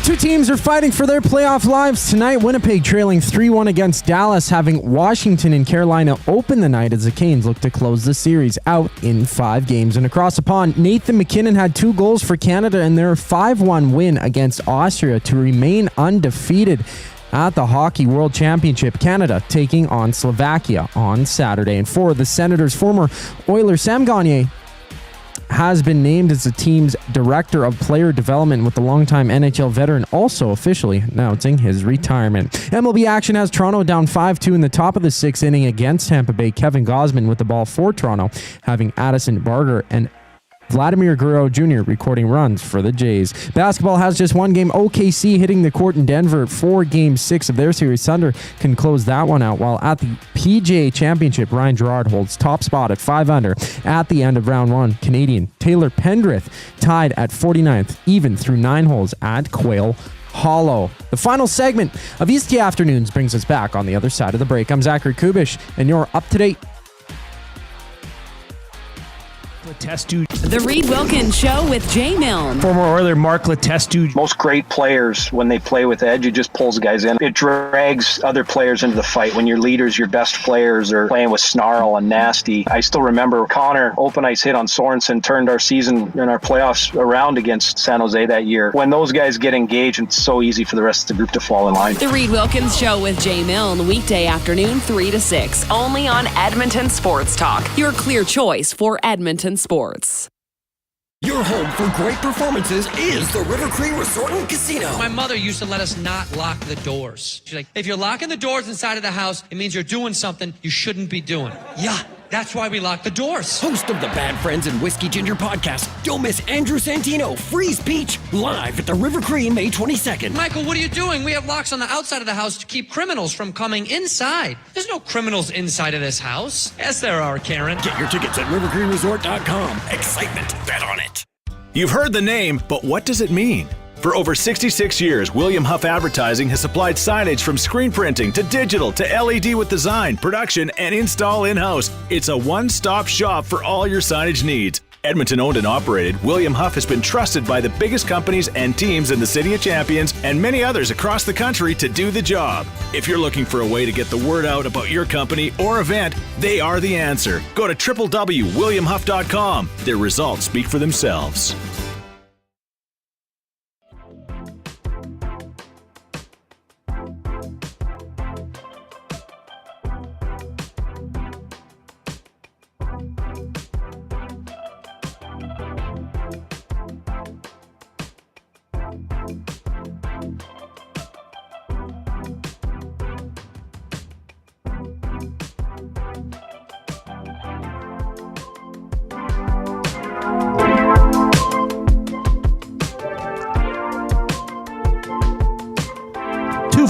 Two teams are fighting for their playoff lives tonight. Winnipeg trailing 3-1 against Dallas, having Washington and Carolina open the night as the Canes look to close the series out in 5 games. And across the pond, Nathan McKinnon had 2 goals for Canada in their 5-1 win against Austria to remain undefeated at the Hockey World Championship. Canada taking on Slovakia on Saturday. And for the Senators, former Oiler Sam Gagner has been named as the team's director of player development, with the longtime NHL veteran also officially announcing his retirement. MLB action has Toronto down 5-2 in the top of the 6th inning against Tampa Bay. Kevin Gausman with the ball for Toronto, having Addison Barger and Vladimir Guerrero Jr. recording runs for the Jays. Basketball has just one game. OKC hitting the court in Denver for Game 6 of their series. Thunder can close that one out, while at the PGA Championship, Ryan Gerard holds top spot at 5 under at the end of round 1. Canadian Taylor Pendrith tied at 49th, even through 9 holes at Quail Hollow. The final segment of EST Afternoons brings us back on the other side of the break. I'm Zachary Kubish, and you're up to date. The Reed Wilkins Show with J Milne. Former Oiler Mark Letestu. Most great players, when they play with edge, it just pulls guys in. It drags other players into the fight. When your leaders, your best players are playing with snarl and nasty. I still remember Connor open ice hit on Sorensen turned our season and our playoffs around against San Jose that year. When those guys get engaged, it's so easy for the rest of the group to fall in line. The Reed Wilkins Show with J Milne, weekday afternoon 3 to 6, only on Edmonton Sports Talk. Your clear choice for Edmonton sports. Your home for great performances is the River Cree Resort and Casino. My mother used to let us not lock the doors. She's like, if you're locking the doors inside of the house, it means you're doing something you shouldn't be doing. Yeah, that's why we lock the doors. Host of the Bad Friends and Whiskey Ginger podcast, don't miss Andrew Santino, Freeze Peach, live at the River Cree May 22nd. Michael, what are you doing? We have locks on the outside of the house to keep criminals from coming inside. There's no criminals inside of this house. Yes, there are, Karen. Get your tickets at rivercreeresort.com. Excitement, bet on it. You've heard the name, but what does it mean? For over 66 years, William Huff Advertising has supplied signage from screen printing to digital to LED with design, production, and install in-house. It's a one-stop shop for all your signage needs. Edmonton owned and operated, William Huff has been trusted by the biggest companies and teams in the City of Champions and many others across the country to do the job. If you're looking for a way to get the word out about your company or event, they are the answer. Go to www.williamhuff.com. Their results speak for themselves.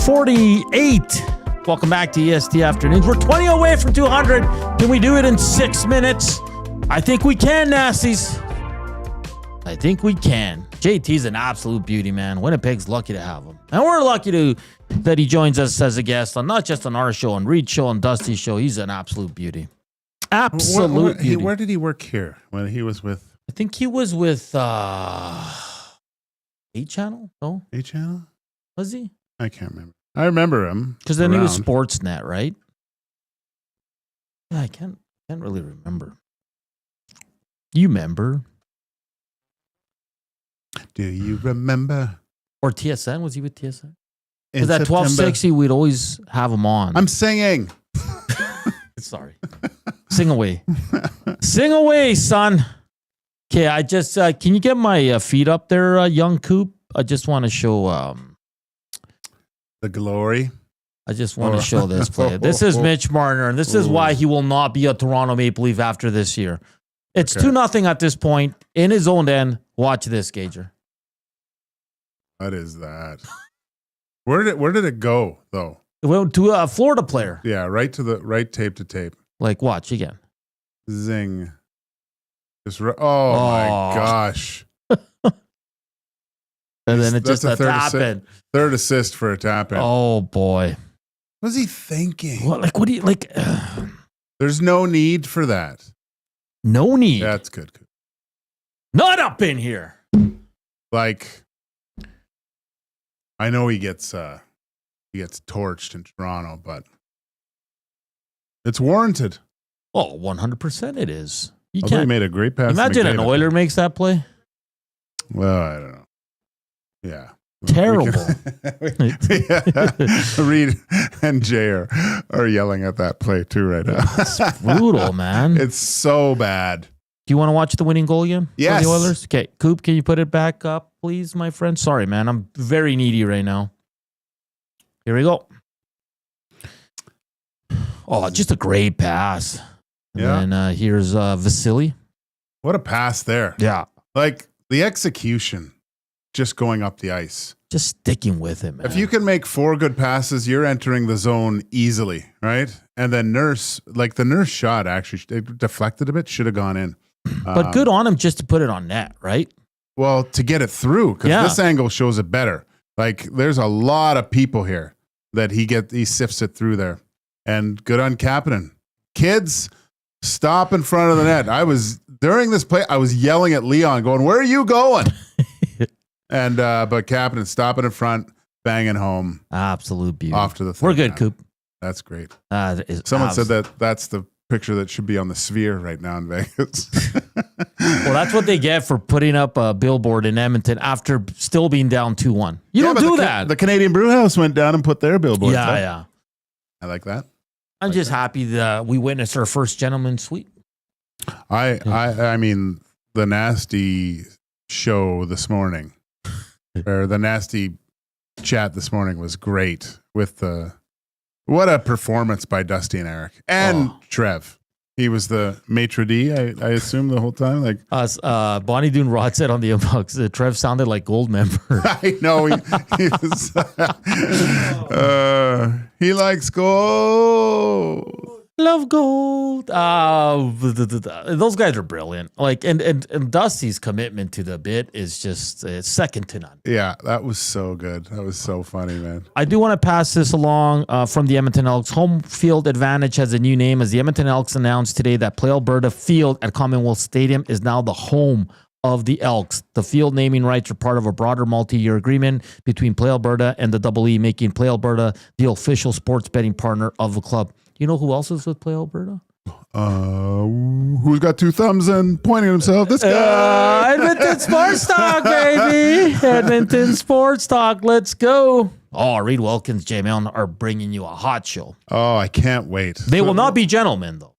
.48. Welcome back to EST Afternoons. We're 20 away from 200. Can we do it in 6 minutes? I think we can, Nasties. I think we can. JT's an absolute beauty, man. Winnipeg's lucky to have him. And we're lucky that he joins us as a guest on not just on our show, on Reed's show, on Dusty's show. He's an absolute beauty. Absolute beauty. Where did he work here when he was with? I think he was with 8 Channel. No? 8 Channel? Was he? I can't remember. I remember him. Because then he was Sportsnet, right? Yeah, I can't really remember. You remember? Do you remember? Or TSN? Was he with TSN? Because at 12:60, we'd always have him on. I'm singing. Sorry. Sing away. Sing away, son. Okay, I just, can you get my feed up there, young Coop? I just want to show the glory. I just want to show this play. This is Mitch Marner, and this is why he will not be a Toronto Maple Leaf after this year. It's 2-0 at this point in his own end. Watch this, Gager. What is that? Where did it go though? It went to a Florida player. Yeah, right tape to tape. Like, watch again. Zing. My gosh. And then it just a tap in. Third assist for a tap in. Oh boy. What was he thinking? What do you like? There's no need for that. No need. That's good. Not up in here. Like, I know he gets torched in Toronto, but it's warranted. Oh, 100% it is. You Although can't. He made a great pass. Imagine an Oiler makes that play. Well, I don't know. Yeah. Terrible. Reed and Jay are yelling at that play too right now. It's brutal, man. It's so bad. Do you want to watch the winning goal again? Yes. For the Oilers? Okay, Coop, can you put it back up, please, my friend? Sorry, man. I'm very needy right now. Here we go. Oh, just a great pass. And then here's Vasily. What a pass there. Yeah. Like the execution. Just going up the ice. Just sticking with it, man. If you can make 4 good passes, you're entering the zone easily, right? And then the Nurse shot actually it deflected a bit, should have gone in. But good on him just to put it on net, right? Well, to get it through, because this angle shows it better. Like there's a lot of people here that he sifts it through there. And good on Kapanen. Kids, stop in front of the net. During this play, I was yelling at Leon, going, "Where are you going?" And but Kapanen stopping in front, banging home. Absolute beauty. Off to the third. We're good, Coop. That's great. Someone said that's the picture that should be on the Sphere right now in Vegas. Well, that's what they get for putting up a billboard in Edmonton after still being down 2-1. You don't do that. The Canadian Brewhouse went down and put their billboard. Yeah. I like that. I'm just happy that we witnessed our first gentleman's sweep. I mean, the nasty show this morning, or the nasty chat this morning was great with what a performance by Dusty and Eric and Trev. He was the maitre d', I assume, the whole time. Like Bonnie Doon Rod said on the inbox, Trev sounded like gold member. I know he was. He likes gold. Love gold. Those guys are brilliant. Like and Dusty's commitment to the bit is just second to none. Yeah, that was so good. That was so funny, man. I do want to pass this along from the Edmonton Elks. Home field advantage has a new name as the Edmonton Elks announced today that Play Alberta Field at Commonwealth Stadium is now the home of the Elks. The field naming rights are part of a broader multi-year agreement between Play Alberta and the Double E, making Play Alberta the official sports betting partner of the club. You know who else is with Play Alberta? Who's got 2 thumbs and pointing at himself? This guy. Edmonton Sports Talk, baby. Edmonton Sports Talk. Let's go. Oh, Reed Wilkins, J. Milne are bringing you a hot show. Oh, I can't wait. They will not be gentlemen, though.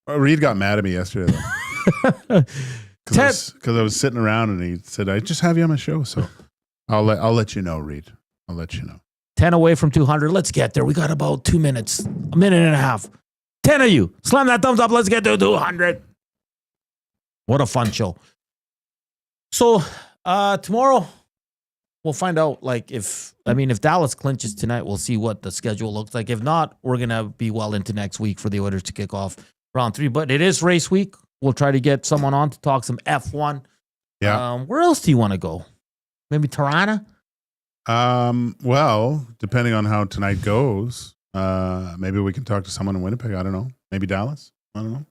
Reed got mad at me yesterday, though. Because I was sitting around and he said, "I just have you on my show, so I'll let you know, Reed. I'll let you know." 10 away from 200. Let's get there. We got about 2 minutes, a minute and a half. 10 of you. Slam that thumbs up. Let's get to 200. What a fun show. So tomorrow we'll find out if Dallas clinches tonight, we'll see what the schedule looks like. If not, we're going to be well into next week for the Oilers to kick off round 3. But it is race week. We'll try to get someone on to talk some F1. Yeah. Where else do you want to go? Maybe Tirana? Well, depending on how tonight goes, maybe we can talk to someone in Winnipeg. I don't know. Maybe Dallas. I don't know.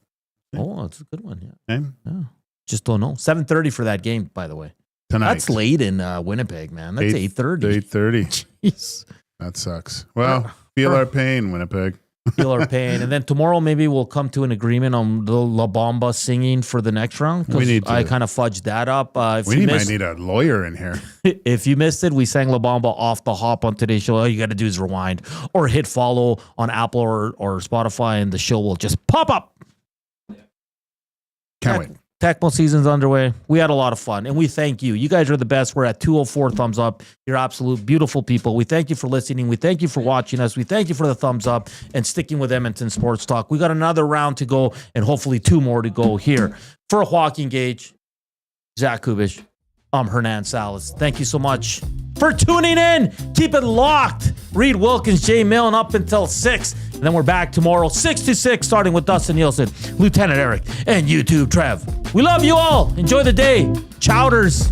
Oh, that's a good one. Yeah. Yeah. Just don't know. 7:30 for that game, by the way. Tonight. That's late in Winnipeg, man. That's 8:30. 8:30. Jeez. That sucks. Well, feel our pain, Winnipeg. Feel our pain. And then tomorrow maybe we'll come to an agreement on the La Bamba singing for the next round. I kind of fudged that up. We might need a lawyer in here. If you missed it, we sang La Bamba off the hop on today's show. All you got to do is rewind or hit follow on Apple or Spotify and the show will just pop up. Can't wait. Tecmo season's underway. We had a lot of fun, and we thank you. You guys are the best. We're at 204 thumbs up. You're absolute beautiful people. We thank you for listening. We thank you for watching us. We thank you for the thumbs up and sticking with Edmonton Sports Talk. We got another round to go, and hopefully 2 more to go here. For Joaquin, Gage, Zach Kubish, I'm Hernan Salas. Thank you so much for tuning in. Keep it locked. Reed Wilkins, Jay Milne up until 6. And then we're back tomorrow, 6 to 6, starting with Dustin Nielsen, Lieutenant Eric, and YouTube Trev. We love you all. Enjoy the day. Chowders.